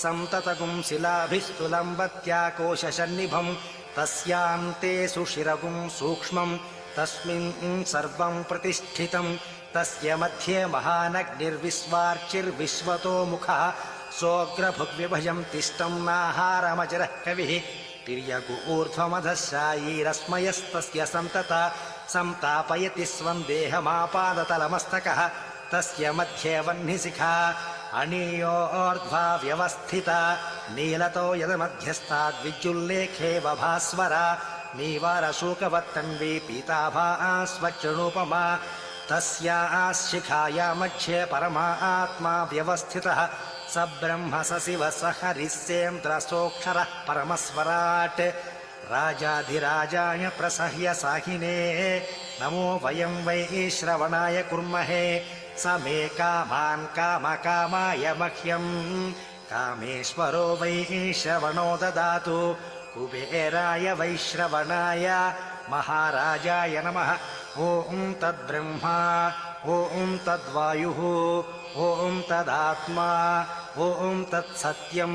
సంతతగుం శిలాభిస్తులంబత్యాకోశసన్నిభం తస్యాంతే సుషిరగుం సూక్ష్మం తస్మిన్ సర్వం ప్రతిష్ఠితం తస్య మధ్యే మహానగ్నిర్విశ్వార్చిర్విశ్వతో ముఖః సోగ్రభుగ్విభజం తిష్టం నాహారమజరః కవిః తిర్యగు ఊర్ధ్వమధశాయీరస్మయస్తస్య సంతత సంతాపయతి స్వం దేహమాపాదతలమస్తకః తస్య మధ్యే వహ్నిశిఖా అణీయోర్ధ్వా వ్యవస్థిత నీలతో యదమధ్యస్థాద్విద్యుల్లేఖేవ భాస్వరా నీవారశూకవత్తన్వీ పీతాభా స్వచ్ఛనూపమా తస్యాశిఖాయా మధ్యే పరమాత్మా వ్యవస్థితః స బ్రహ్మ స శివ స హరిస్సేంద్రసోక్షరః పరమస్వరాట్ రాజాధిరాజాయ ప్రసహ్య సాహినే నమో వయం వై శ్రవణాయ కుర్మహే స మే కామాన్ కామకామాయ మహ్యం కామేశ్వరో వై శ్రవణో దదాతు కుబేరాయ వైశ్రవణాయ మహారాజాయ నమః ఓం తద్బ్రహ్మా ఓం తద్వాయుః ఓం తదాత్మా ఓం తత్సత్యం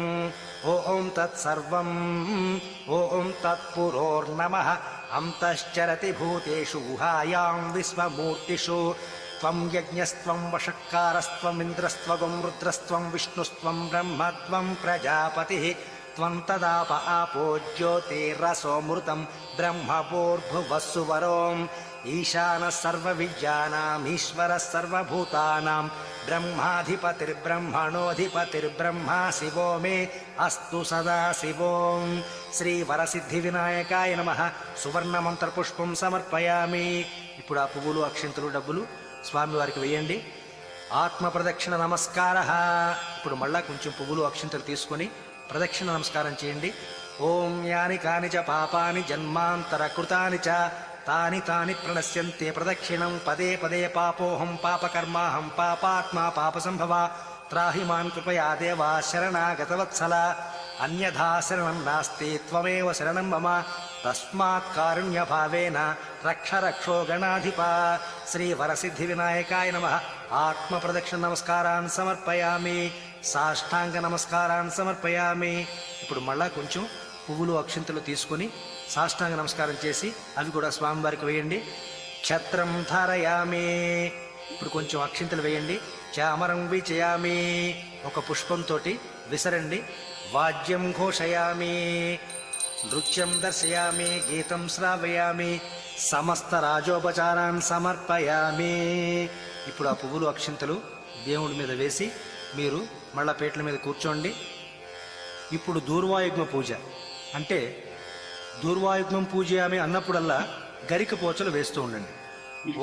ఓం తత్సర్వం ఓం తత్పురోర్నమః అంతశ్చరతి భూతేషు గుహాయాం విశ్వమూర్తిషు త్వం యజ్ఞస్త్వం వషట్కారస్త్వమింద్రస్త్వగం రుద్రస్త్వం విష్ణుస్త్వం బ్రహ్మత్వం ప్రజాపతిః త్వం తదాప ఆపో జ్యోతిరసోమృతం బ్రహ్మభూర్భువస్సువరోం ఈశానः సర్వవిద్యానాం ఈశ్వరः సర్వభూతానాం బ్రహ్మాధిపతిర్బ్రహ్మణోధిపతిర్బ్రహ్మా శివో మే అస్తు సదా శివోం శ్రీవరసిద్ధివినాయకాయ నమః సువర్ణమంత్రపుష్పం సమర్పయామి. ఇప్పుడు ఆ పువ్వులు అక్షింతలు డబ్బులు స్వామివారికి వేయండి. ఆత్మ ప్రదక్షిణ నమస్కార. ఇప్పుడు మళ్ళా కొంచెం పువ్వులు అక్షింతలు తీసుకొని ప్రదక్షిణ నమస్కారం చేయండి. ఓం యాని కాని చ పాపాని జన్మాంతర కృతాని చ తాని తాని ప్రణశ్యంతే ప్రదక్షిణం పదే పదే పాపోహం పాపకర్మాహం పాపాత్మా పాపసంభవ త్రాహి మాన్ కృపయా దేవా శరణాగతవత్సల అన్యథా శరణం నాస్తి త్వమేవ శరణం మమ తస్మాత్ కారుణ్యభావేన రక్ష రక్షో గణాధిప. శ్రీ వరసిద్ధి వినాయకాయ నమః. ఆత్మ ప్రదక్షిణ నమస్కారాన్ సమర్పయామి. సాష్టాంగ నమస్కారాన్ సమర్పయామి. ఇప్పుడు మళ్ళా కొంచెం పువ్వులు అక్షింతలు తీసుకొని సాష్టాంగ నమస్కారం చేసి అవి కూడా స్వామివారికి వేయండి. ఛత్రం ధారయామి. ఇప్పుడు కొంచెం అక్షింతలు వేయండి. చామరం విచయామి. ఒక పుష్పంతో విసరండి. వాద్యం ఘోషయామి. నృత్యం దర్శయామి. గీతం శ్రావయామి. సమస్త రాజోపచారాన్ సమర్పయామి. ఇప్పుడు ఆ పువ్వులు అక్షింతలు దేవుడి మీద వేసి మీరు మళ్ళా పేట్ల మీద కూర్చోండి. ఇప్పుడు దూర్వాయుగ్మ పూజ అంటే దూర్వాయుగ్మం పూజయామి అన్నప్పుడల్లా గరిక పోచలు వేస్తూ ఉండండి.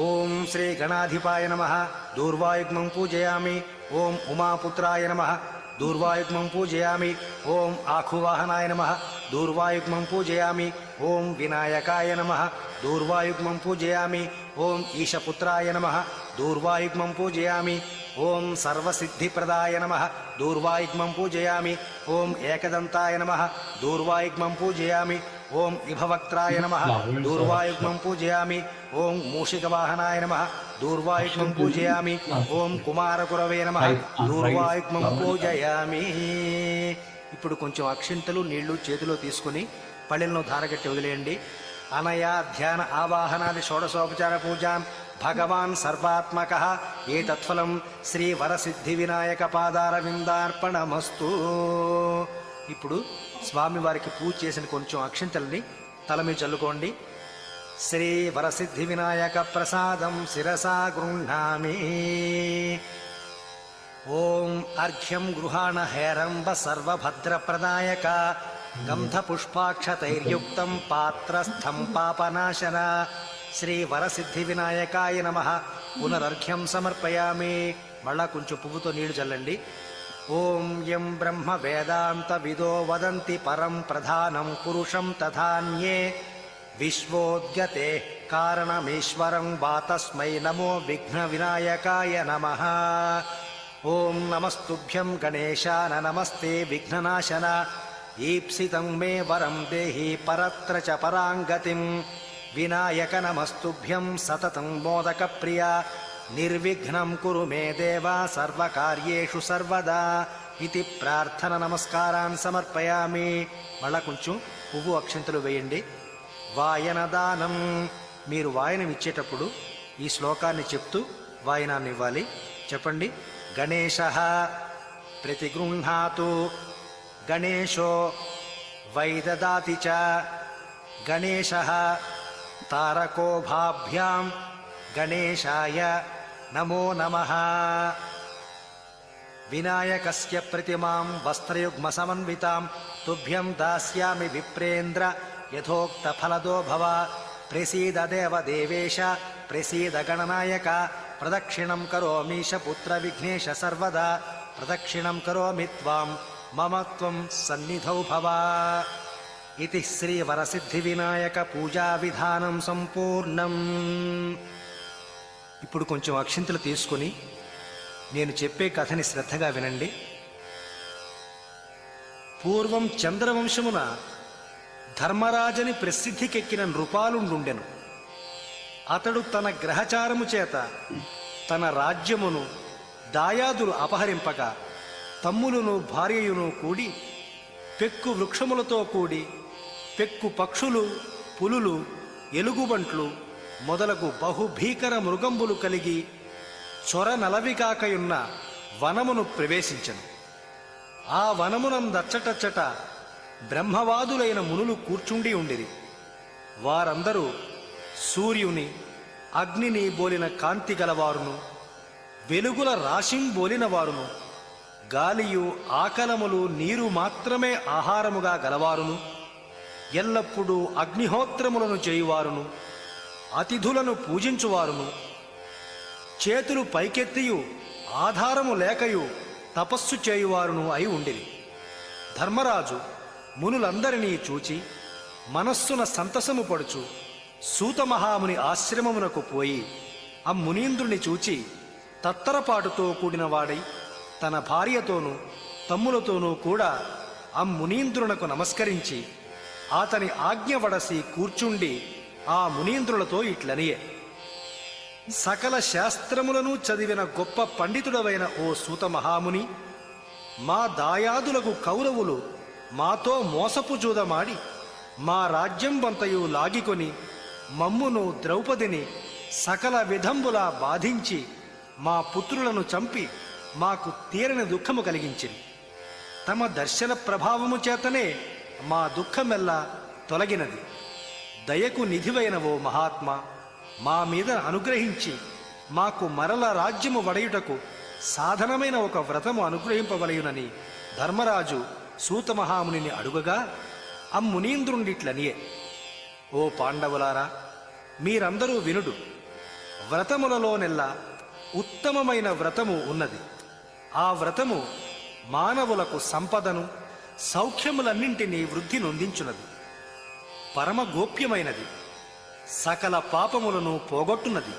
ఓం శ్రీ గణాధిపాయ నమః. దూర్వాయుగ్మం పూజయామి. ఓం ఉమాపుత్రాయ నమః. దూర్వాయుగ్మం పూజయామి. ఓం ఆఖువాహనాయ నమః. దూర్వాయుగ్మం పూజయామి. ఓం వినాయకాయ నమః. దూర్వాయుగ్మం పూజయామి. ఓం ఈశపుత్రాయ నమః. దూర్వాయుగ్మం పూజయామి. ఓం సర్వసిద్ధిప్రదాయ నమః. దూర్వాయుగ్మం పూజయామి. ఓం ఏకదంతాయ నమః. దూర్వాయుగ్మం పూజయామి. ఓం ఇభవక్త్రాయ నమః. దూర్వాయుగ్మం పూజయామి. ఓం మూషికవాహనాయ నమః. దూర్వాయుగ్మం పూజయామి. ఓం కుమారకురవే నమః. దూర్వాయుగ్మం పూజయామి. ఇప్పుడు కొంచెం అక్షింతలు నీళ్లు చేతిలో తీసుకుని పళ్ళెలను ధారగట్టి వదిలేయండి. అనయా ధ్యాన ఆవాహనాది షోడశోపచార పూజాన్ భగవాన్ సర్వాత్మకః ఏతత్ఫలం శ్రీ వరసిద్ధి వినాయక పాదారవిందార్పణమస్తు. ఇప్పుడు స్వామివారికి పూజ చేసిన కొంచెం అక్షింతల్ని తల మీద చల్లుకోండి. శ్రీ వరసిద్ధి వినాయక ప్రసాదం శిరసా గృహ్ణామి. ఓం అర్ఘ్యం గృహాణ హేరంబ సర్వభద్రప్రదాయక గంధపుష్పాక్షతైర్యుక్తం పాత్రస్థం పాపనాశన శ్రీ వరసిద్ధి వినాయకాయ నమః. పునరర్ఘ్యం సమర్పయామి. మళ్ళా కొంచెం పువ్వుతో నీళ్లు చల్లండి. ఓం యం బ్రహ్మ వేదాంత విదో వదంతి పరం ప్రధానం పురుషం తథాన్యే విశ్వోద్గతే కారణమీశ్వరం వాతస్మై నమో విఘ్న వినాయకాయ నమః. ఓం నమస్తుభ్యం గణేశాన నమస్తే విఘ్ననాశన. ఈప్సితం మే వరం దేహి పరత్ర చ పరాంగతిం. వినాయక నమస్తుభ్యం సతతం మోదక ప్రియ. నిర్విఘ్నం కురు మే దేవ సర్వకార్యేషు సర్వదా. ఇది ప్రార్థన నమస్కారాన్ సమర్పయామి. మళ్ళా కొంచెం పువ్వు అక్షంతలు వేయండి. వాయనదానం. మీరు వాయనం ఇచ్చేటప్పుడు ఈ శ్లోకాన్ని చెప్తూ వాయనాన్ని ఇవ్వాలి. చెప్పండి. గణేశః ప్రతిగృహ్ణాతు గణేశో వైదదాతి చ. గణేశః తారకో భాభ్యాం గణేశాయ నమో నమః. వినాయకస్య ప్రతిమాం వస్త్రయుగ్మ సమన్వితాం తుభ్యం దాస్యామి విప్రేంద్ర యథోక్త ఫలదో భవ. ప్రసీద దేవ దేవేశ ప్రసీద గణనాయక. ప్రదక్షిణం కరోమీశ పుత్ర విఘ్నేశ సర్వదా. ప్రదక్షిణం కరోమి త్వాం మమ త్వం సన్నిధౌ భవ. ఇది శ్రీ వరసిద్ధి వినాయక పూజా విధానం సంపూర్ణం. ఇప్పుడు కొంచెం అక్షింతలు తీసుకుని నేను చెప్పే కథని శ్రద్ధగా వినండి. పూర్వం చంద్రవంశమున ధర్మరాజని ప్రసిద్ధికెక్కిన నృపాలుండుండెను. అతడు తన గ్రహచారము చేత తన రాజ్యమును దాయాదులు అపహరింపగా తమ్ములను భార్యయును కూడి పెక్కు వృక్షములతో కూడి పెక్కు పక్షులు పులులు ఎలుగుబంట్లు మొదలగు బహుభీకర మృగంబులు కలిగి చొర నలవికాకయున్న వనమును ప్రవేశించెను. ఆ వనమునందచ్చటచ్చట బ్రహ్మవాదులైన మునులు కూర్చుండి ఉండిరి. వారందరూ సూర్యుని అగ్నిని బోలిన కాంతి గలవారును వెలుగుల రాశిం బోలిన వారును గాలియు ఆకలములు నీరు మాత్రమే ఆహారముగా గలవారును ఎల్లప్పుడూ అగ్నిహోత్రములను చేయువారును అతిథులను పూజించువారును చేతులు పైకెత్తియు ఆధారము లేకయు తపస్సు చేయువారును అయి ఉండిరి. ధర్మరాజు మునులందరినీ చూచి మనస్సున సంతసము పడుచు సూతమహాముని ఆశ్రమమునకు పోయి ఆ మునీంద్రుని చూచి తత్తరపాటుతో కూడిన వాడై తన భార్యతోనూ తమ్ములతోనూ కూడా ఆ మునీంద్రునకు నమస్కరించి అతని ఆజ్ఞ వడసి కూర్చుండి ఆ మునీంద్రులతో ఇట్లనియే. సకల శాస్త్రములను చదివిన గొప్ప పండితుడవైన ఓ సూత మహాముని, మా దాయాదులకు కౌరవులు మాతో మోసపు జూదమాడి మా రాజ్యం వంతయు లాగికొని మమ్మును ద్రౌపదిని సకల విధంబులా బాధించి మా పుత్రులను చంపి మాకు తీరని దుఃఖము కలిగించింది. తమ దర్శన ప్రభావము చేతనే మా దుఃఖమెల్లా తొలగినది. దయకు నిధివైన ఓ మహాత్మా, మా మీద అనుగ్రహించి మాకు మరల రాజ్యము వడయుటకు సాధనమైన ఒక వ్రతము అనుగ్రహింపవలయునని ధర్మరాజు సూతమహామునిని అడుగగా అమ్మునీంద్రుండిట్లనియే. ఓ పాండవులారా, మీరందరూ వినుడు. వ్రతములలోనెల్లా ఉత్తమమైన వ్రతము ఉన్నది. ఆ వ్రతము మానవులకు సంపదను సౌఖ్యములన్నింటినీ వృద్ధి నొందించున్నది. పరమ గోప్యమైనది. సకల పాపములను పోగొట్టున్నది.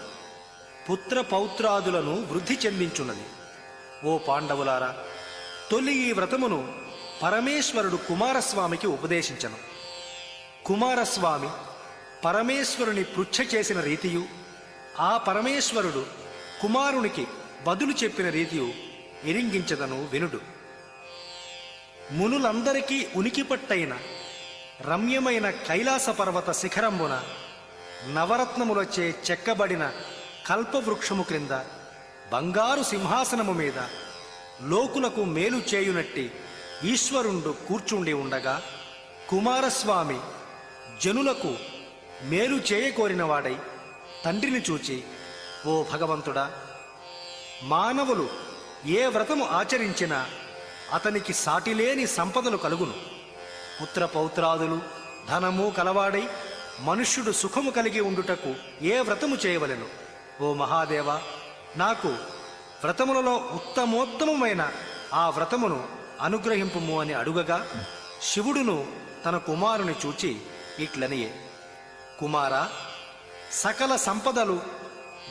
పుత్ర పౌత్రాదులను వృద్ధి చెందించున్నది. ఓ పాండవులారా, తొలి ఈ వ్రతమును పరమేశ్వరుడు కుమారస్వామికి ఉపదేశించను. కుమారస్వామి పరమేశ్వరుని పృచ్ఛ చేసిన రీతియు ఆ పరమేశ్వరుడు కుమారునికి బదులు చెప్పిన రీతియు ఎరింగించదను వినుడు. మునులందరికీ ఉనికిపట్టైన రమ్యమైన కైలాస పర్వత శిఖరంబున నవరత్నములచే చెక్కబడిన కల్పవృక్షము క్రింద బంగారు సింహాసనము మీద లోకులకు మేలు చేయునట్టి ఈశ్వరుండు కూర్చుండి ఉండగా కుమారస్వామి జనులకు మేలు చేయకోరినవాడై తండ్రిని చూచి, ఓ భగవంతుడా, మానవులు ఏ వ్రతము ఆచరించినా అతనికి సాటిలేని సంపదలు కలుగును. పుత్ర పౌత్రాదులు ధనము కలవాడై మనుష్యుడు సుఖము కలిగి ఉండుటకు ఏ వ్రతము చేయవలెను? ఓ మహాదేవ, నాకు వ్రతములలో ఉత్తమోత్తమమైన ఆ వ్రతమును అనుగ్రహింపుము అని అడుగగా శివుడును తన కుమారుని చూచి ఇట్లనియే: కుమారా, సకల సంపదలు,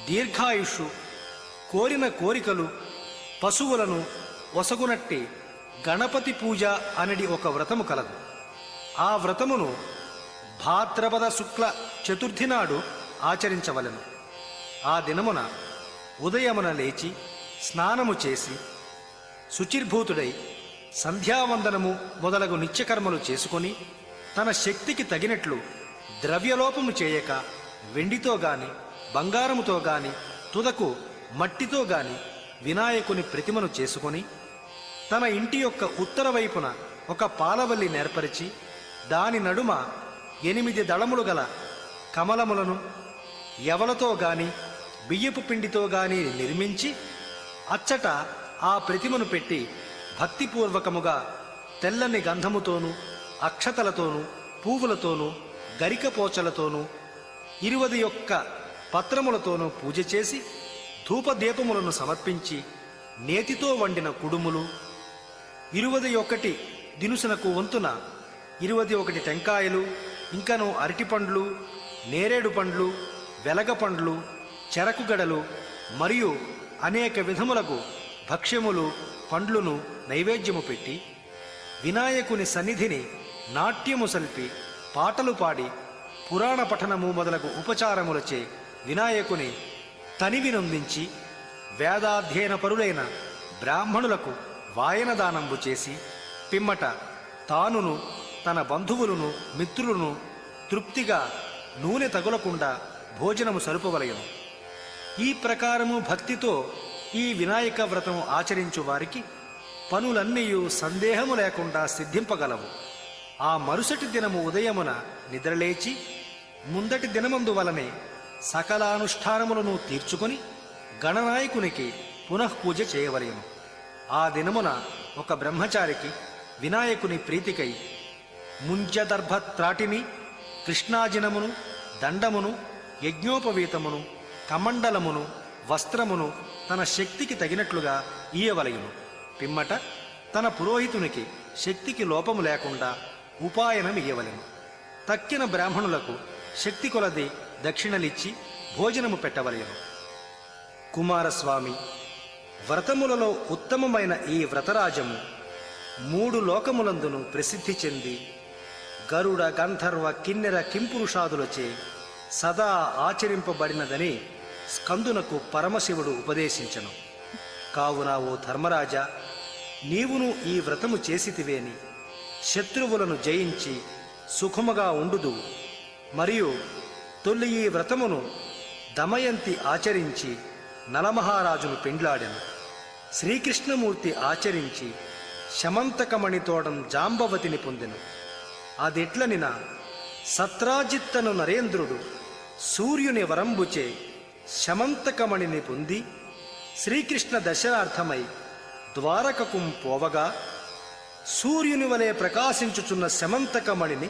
దీర్ఘాయుషు, కోరిన కోరికలు, పశువులను ఒసగునట్టి గణపతి పూజ అనడి ఒక వ్రతము కలదు. ఆ వ్రతమును భాద్రపద శుక్ల చతుర్థి నాడు ఆచరించవలెను. ఆ దినమున ఉదయమున లేచి స్నానము చేసి శుచిర్భూతుడై సంధ్యావందనము మొదలగు నిత్యకర్మలు చేసుకొని తన శక్తికి తగినట్లు ద్రవ్యలోపము చేయక వెండితో గాని బంగారముతో గాని తుదకు మట్టితో గాని వినాయకుని ప్రతిమను చేసుకొని తన ఇంటి యొక్క ఉత్తర వైపున ఒక పాలవల్లి నేర్పరిచి దాని నడుమ 8 దళములు గల కమలములను యవలతో గాని బియ్యపు పిండితో గాని నిర్మించి అచ్చట ఆ ప్రతిమను పెట్టి భక్తిపూర్వకముగా తెల్లని గంధముతోనూ అక్షతలతోనూ పువ్వులతోనూ గరికపోచలతోనూ 21 పత్రములతోనూ పూజ చేసి ధూపదీపములను సమర్పించి నేతితో వండిన కుడుములు 21 దినుసునకు వంతున 21 టెంకాయలు, ఇంకను అరటిపండ్లు, నేరేడు పండ్లు, వెలగ పండ్లు, చెరకు గడలు మరియు అనేక విధములకు భక్ష్యములు పండ్లును నైవేద్యము పెట్టి వినాయకుని సన్నిధిని నాట్యము సల్పి పాటలు పాడి పురాణ పఠనము మొదలగు ఉపచారములచే వినాయకుని తనివినొందించి వేదాధ్యయన పరులైన బ్రాహ్మణులకు వాయనదానంబు చేసి పిమ్మట తానును తన బంధువులను మిత్రులను తృప్తిగా నూనె తగులకుండా భోజనము సరుపవలయను. ఈ ప్రకారము భక్తితో ఈ వినాయక వ్రతము ఆచరించు వారికి పనులన్నీయు సందేహము లేకుండా సిద్ధింపగలవు. ఆ మరుసటి దినము ఉదయమున నిద్రలేచి ముందటి దినమందు వలనే సకలానుష్ఠానములను తీర్చుకొని గణనాయకునికి పునఃపూజ చేయవలెను. ఆ దినమున ఒక బ్రహ్మచారికి వినాయకుని ప్రీతికై ముంజదర్భ త్రాటిని, కృష్ణాజినమును, దండమును, యజ్ఞోపవీతమును, కమండలమును, వస్త్రమును తన శక్తికి తగినట్లుగా ఇయ్యవలయును. పిమ్మట తన పురోహితునికి శక్తికి లోపము లేకుండా ఉపాయనం ఇయ్యవలెను. తక్కిన బ్రాహ్మణులకు శక్తి కొలది దక్షిణలిచ్చి భోజనము పెట్టవలెను. కుమారస్వామి, వ్రతములలో ఉత్తమమైన ఈ వ్రతరాజము 3 లోకములందును ప్రసిద్ధి చెంది గరుడ గంధర్వ కిన్నెర కింపురుషాదులచే సదా ఆచరింపబడినదని స్కందునకు పరమశివుడు ఉపదేశించెను. కావున ఓ ధర్మరాజా, నీవును ఈ వ్రతము చేసితివేని శత్రువులను జయించి సుఖముగా ఉండుదువు. మరియు తొల్లి ఈ వ్రతమును దమయంతి ఆచరించి నలమహారాజును పెండ్లాడెను. శ్రీకృష్ణమూర్తి ఆచరించి శమంతకమణితోడం జాంబవతిని పొందెను. అదెట్లనిన సత్రాజిత్తను నరేంద్రుడు సూర్యుని వరంబుచే శమంతకమణిని పొంది శ్రీకృష్ణ దర్శనార్థమై ద్వారకకు పోవగా సూర్యుని వలె ప్రకాశించుచున్న శమంతకమణిని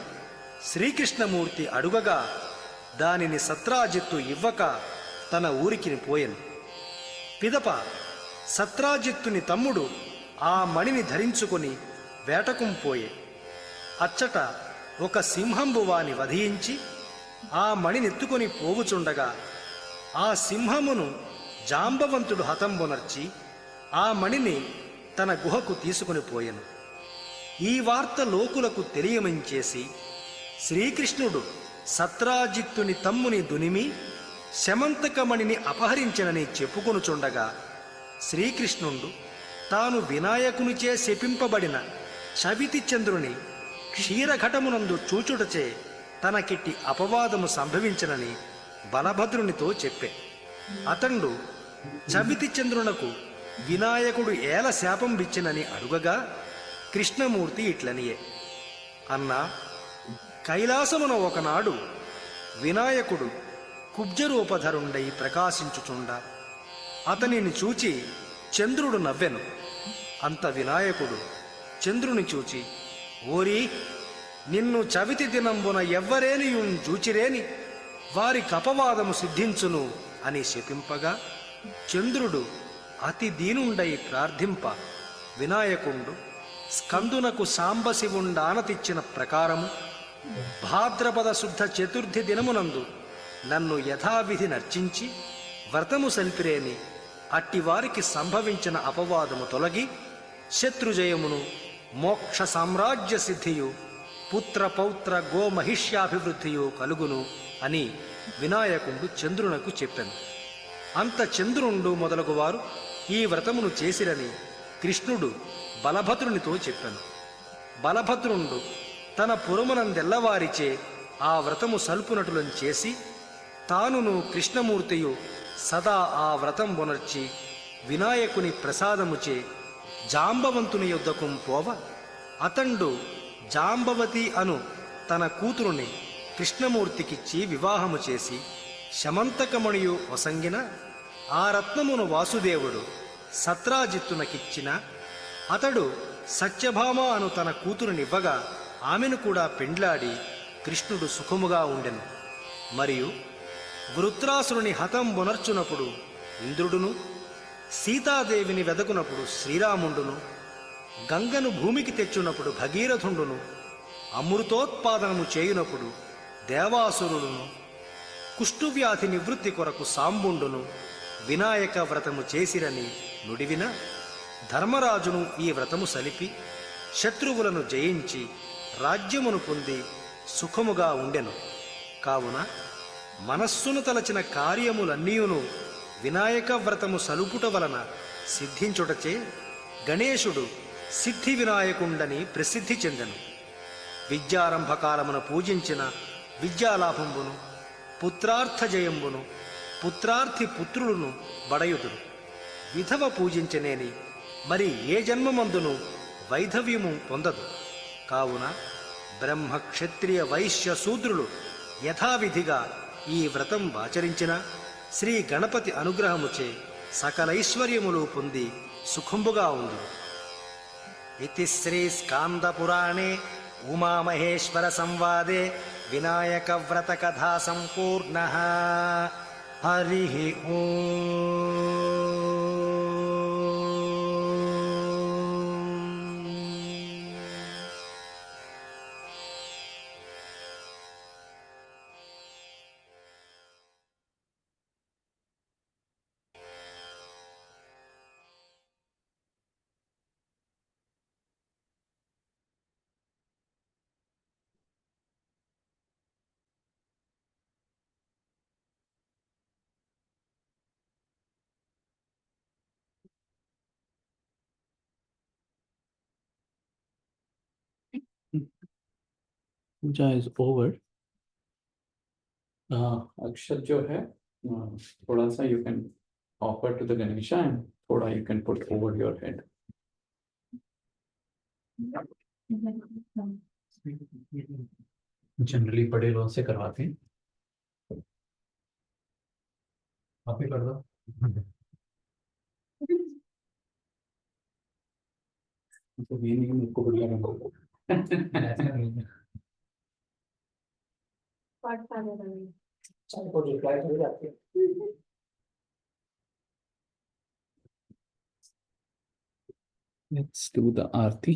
శ్రీకృష్ణమూర్తి అడుగగా దానిని సత్రాజిత్తు ఇవ్వక తన ఊరికి పోయెను. పిదప సత్రాజిత్తుని తమ్ముడు ఆ మణిని ధరించుకొని వేటకుంపోయే. అచ్చట ఒక సింహంబు వాని వధించి ఆ మణినెత్తుకొని పోవుచుండగా ఆ సింహమును జాంబవంతుడు హతంబునర్చి ఆ మణిని తన గుహకు తీసుకొని పోయెను. ఈ వార్త లోకులకు తెలియమంచేసి శ్రీకృష్ణుడు సత్రాజిత్తుని తమ్ముని దునిమి శమంతకమణిని అపహరించనని చెప్పుకొనుచుండగా శ్రీకృష్ణుడు తాను వినాయకునిచే శపింపబడిన చవితి చంద్రుని క్షీరఘటమునందు చూచుటచే తనకిట్టి అపవాదము సంభవించనని బలభద్రునితో చెప్పే. అతడు చవితి చంద్రునకు వినాయకుడు ఏల శాపం విచ్చినని అడుగగా కృష్ణమూర్తి ఇట్లనియే: అన్నా, కైలాసమున ఒకనాడు వినాయకుడు కుబ్జరూపధరుండై ప్రకాశించుచుండ అతనిని చూచి చంద్రుడు నవ్వెను. అంత వినాయకుడు చంద్రుని చూచి, ఓరి, నిన్ను చవితి దినంబున ఎవ్వరేనియుం జూచిరేని వారి కపవాదము సిద్ధించును అని శపింపగా, చంద్రుడు అతి దీనుండై ప్రార్థింప, వినాయకుండు స్కందునకు సాంబశివుండానతిచ్చిన ప్రకారము భాద్రపద శుద్ధ చతుర్థి దినమునందు నన్ను యథావిధి నర్చించి వ్రతము సల్పిరేని అట్టివారికి సంభవించిన అపవాదము తొలగి శత్రుజయమును, మోక్ష సామ్రాజ్య సిద్ధియు, పుత్ర పౌత్ర గోమహిష్యాభివృద్ధియు కలుగును అని వినాయకుండు చంద్రునకు చెప్పెను. అంత చంద్రుండు మొదలగువారు ఈ వ్రతమును చేసిరని కృష్ణుడు బలభద్రునితో చెప్పెను. బలభద్రుండు తన పురమునందెల్లవారిచే ఆ వ్రతము సల్పునటులను చేసి, తానును కృష్ణమూర్తియు సదా ఆ వ్రతం బునర్చి వినాయకుని ప్రసాదముచే జాంబవంతుని యొద్దకు పోవ, అతండు జాంబవతి అను తన కూతురుని కృష్ణమూర్తికిచ్చి వివాహము చేసి శమంతకమణియు వసంగిన ఆ రత్నమును వాసుదేవుడు సత్రాజిత్తునకిచ్చిన, అతడు సత్యభామ అను తన కూతురునివ్వగా ఆమెను కూడా పెండ్లాడి కృష్ణుడు సుఖముగా ఉండెను. మరియు వృత్రాసురుని హతం బునర్చునప్పుడు ఇంద్రుడును, సీతాదేవిని వెదకునప్పుడు శ్రీరాముండును, గంగను భూమికి తెచ్చునప్పుడు భగీరథుండును, అమృతోత్పాదనము చేయునప్పుడు దేవాసురులను, కుష్ఠువ్యాధి నివృత్తి కొరకు సాంబుండును వినాయక వ్రతము చేసిరని నుడివిన, ధర్మరాజును ఈ వ్రతము సలిపి శత్రువులను జయించి రాజ్యమును పొంది సుఖముగా ఉండెను. కావున మనస్సును తలచిన కార్యములన్నీయును వినాయక వ్రతము సలుపుట వలన సిద్ధించుటచే గణేశుడు సిద్ధి వినాయకుండని ప్రసిద్ధి చెందెను. విద్యారంభకాలమున పూజించిన విద్యాలాభంబును, పుత్రార్థజయంబును, పుత్రార్థి పుత్రులను బడయుదురు. విధవ పూజించనేని మరి ఏ జన్మమందును వైధవ్యము పొందదు. కావున బ్రహ్మ, క్షత్రియ, వైశ్య, శూద్రులు యథావిధిగా ఈ వ్రతం ఆచరించిన శ్రీ గణపతి అనుగ్రహముచే సకలైశ్వర్యములు పొంది సుఖంబుగా ఉండు. ఇతి శ్రీ స్కాంద పురాణే ఉమామహేశ్వర సంవాదే వినాయక వ్రత కథా సంపూర్ణ. హరి ఓం. Puja is over. अक्षत जो है थोड़ा सा you can offer to the Ganesha and थोड़ा you can put over your head. Generally बड़े लोगों से करवाते हैं. आप ही कर दो. तो ये नहीं मुझको बढ़िया रंग. Let's do the aarti.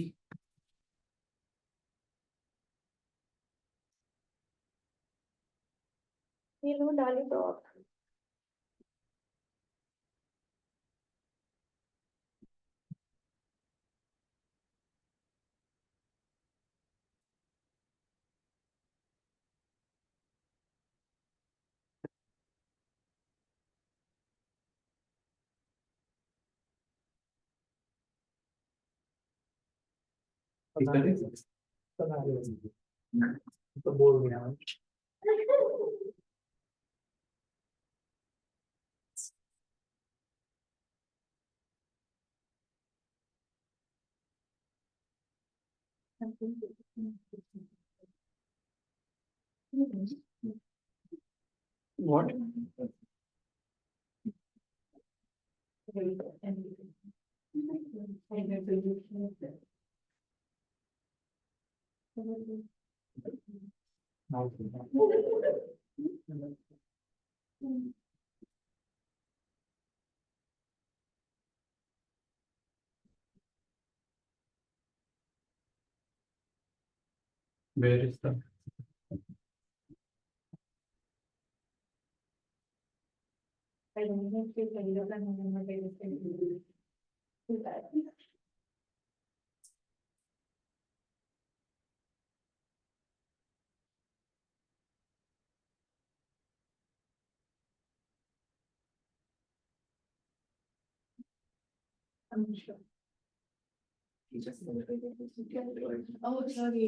ये लो डाली तो आप तो बोल दिया. What? Where is the? I don't know if you can look at my face. I'm sure. Oh, sorry.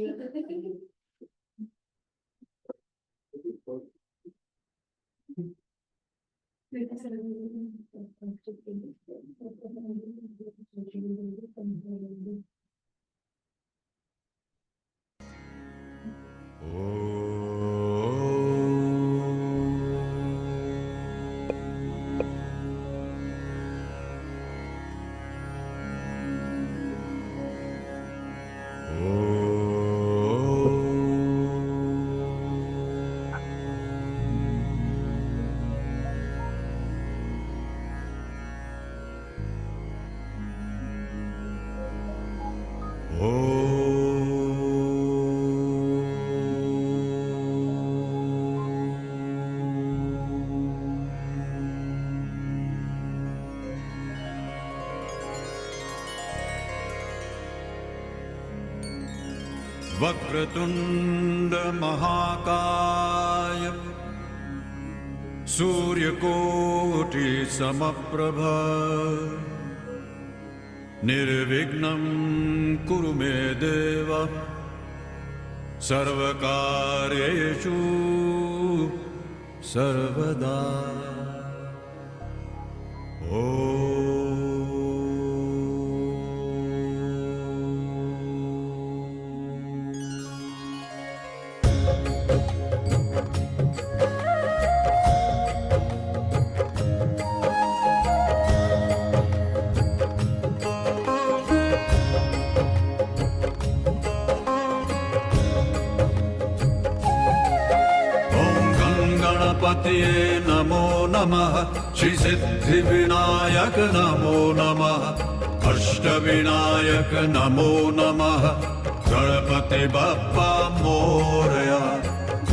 Vakratunda महाकाय सूर्यकोटि समप्रभ निर्विघ्नं कुरु मे देव सर्वकार्येषु सर्वदा। गणपतिये नमो नमः श्री सिद्धिविनायक नमो नमः अष्टविनायक नमो नमः गणपति बप्पा मोरया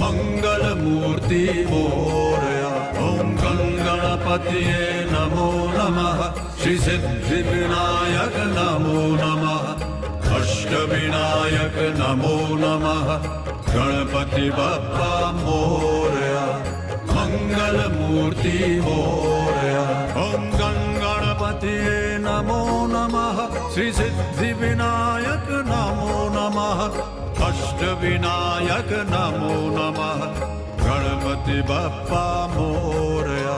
मंगल मूर्ति मोरया। ओम गणपतिये नमो नमः श्री सिद्धिविनायक नमो नमः अष्टविनायक नमो नमः गणपति बप्पा मोरया मंगल मूर्ति मोरया। ओम गणपतिये नमो नमः श्री सिद्धि विनायक नमो नमः अष्टविनायक नमो नमः गणपति बप्पा मोरया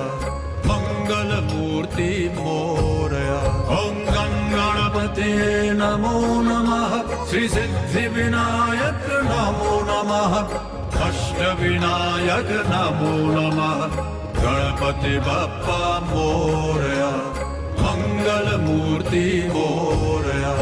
मंगल मूर्ति मोरया। ओम गणपतिये नमो नमः श्री सिद्धि विनायक नमो नमः अष्टविनायक नमो नमः गणपति बप्पा मोरया मंगल मूर्ति मोरया।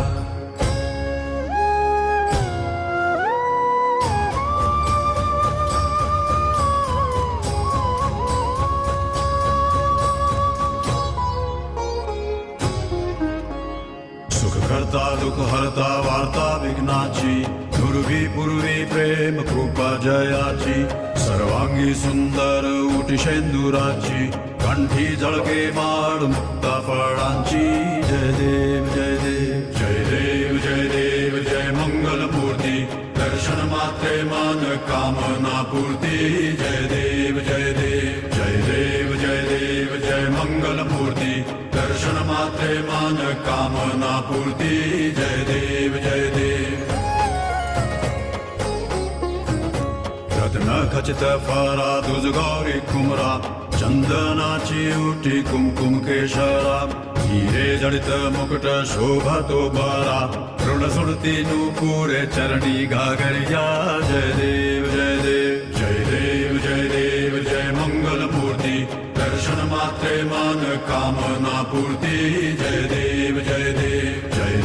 करता दुख हरता वार्ता विघ्नाची दुर्वी पूर्वी प्रेम कृपा जयाची सर्वांगी सुंदर उटिशेंदुराची कंठी जळके माळ मुक्ता फळांची। जय देव जय देव जय देव जय देव जय मंगल मूर्ती दर्शन मात्रे मान कामना पूर्ती। जय देव जय देव जय देव जय देव जय मंगल मूर्ती दर्शन मात्रे मान कामना पूर्ती। जय देव जय देव रत्न खचित फरा दुज गौरी कुमरा चंदनाची उठी कुमकुम केशरा हिरे जडित मुकुट शोभा तो बरा ऋण सुरती नूपुरे चरणी घागरिया। जय देव जय देव जय देव जय देव जय मंगल मूर्ति दर्शन मात्रे मान कामना पूर्ति। जय देव जय देव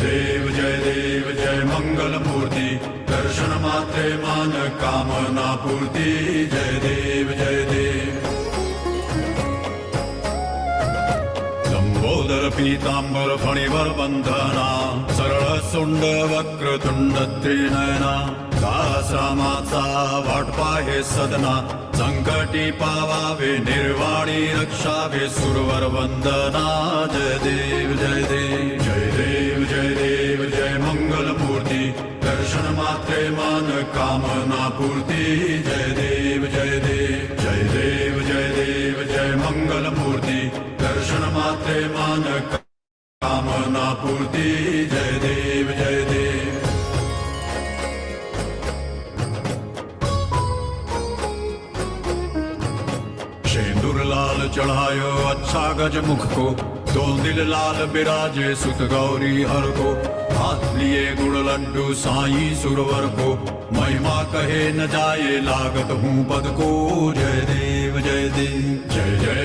देव जय मंगल मूर्ति दर्शन मात्रे मान कामना पूर्ति जय देव लंबोदर पीतांबर फणिवर बंधना सरळ सुंड वक्रतुंड त्रिनयना दासरामाचा वाट पाहे सदना संकटी पावावे निर्वाणी रक्षावे सुरवर वंदना जय देव जय मंगल मूर्ति दर्शन मात्रे मान कामना पूर्ति जय देव जय मंगल मूर्ति दर्शन मात्रे मान कामना पूर्ति जय देव शेंदूर लाल चढ़ायो अच्छा गज मुख को दो दिल लाल बिराजे सुत गौरी हर को हाथ लिए गुड़ लड्डू साई सुरवर को महिमा कहे न जाए लागत हूँ पद को जय देव जय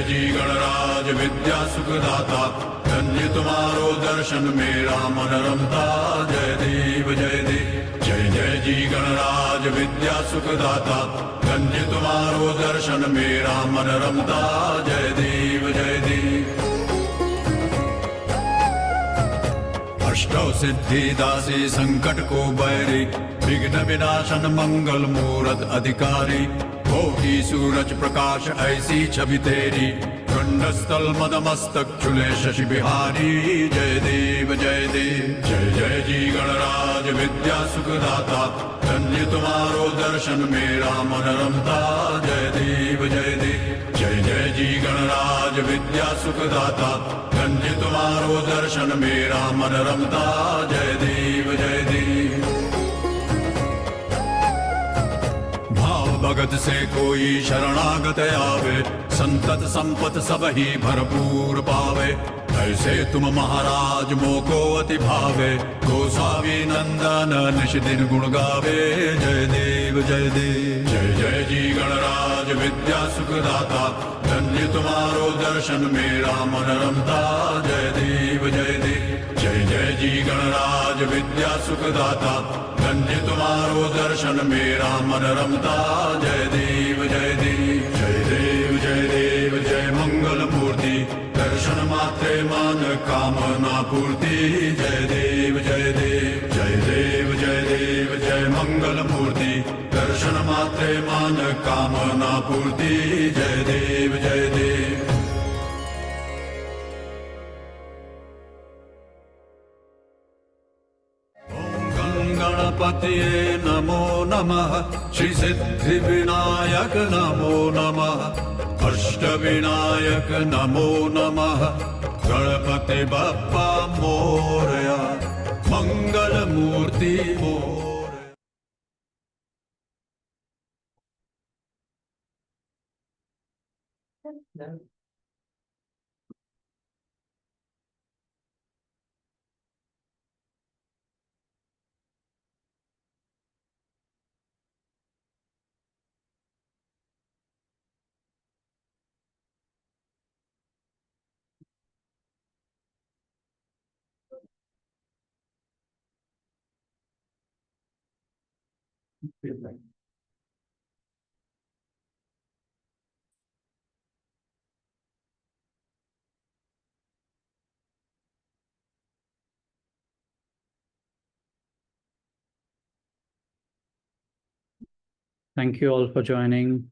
जी गणराज विद्या सुखदाता धन्य तुम्हारो दर्शन मेरा मन रमता जय देव जय जी गणराज विद्या सुखदाता धन्य तुम्हारो दर्शन मेरा मन रमता जय देव अष्टौ सिद्धि दासी संकट को बैरी विघ्न विनाशन मंगल मूरत अधिकारी कोटि सूरज प्रकाश ऐसी छवि तेरी खंडस्थल मदमस्तक चुले शशि बिहारी जय देव जय जी गणराज विद्या सुखदाता धन्य तुम्हारो दर्शन मेरा मन रमता जय देव जय जी गणराज विद्या सुखदाता धन्य तुम्हारो दर्शन मेरा मन रमता जय देव भाव भगत से कोई शरणागत आवे संतत संपत सब ही भरपूर पावे ऐसे तुम महाराज मोको अति भावे गोसावी नंदन निश दिन गुण गावे जय देव जय जी गणराज विद्या सुखदाता धन्य तुम्हारो दर्शन मेरा मन रमता जय देव जय जी गणराज विद्या सुखदाता धन्य तुम्हारो दर्शन मेरा मन रमता जय देव जय मंगल मूर्ति दर्शन मात्रे मान कामना पूर्ति जय देव जय मंगल मूर्ति दर्शन मात्रे मान कामना पूर्ति जय देव गणपतिये नमो नमः श्री सिद्धि विनायक नमो नमः अष्ट विनायक नमो नमः गणपति बप्पा मोरया मंगल मूर्ति Morya. Thank you all for joining.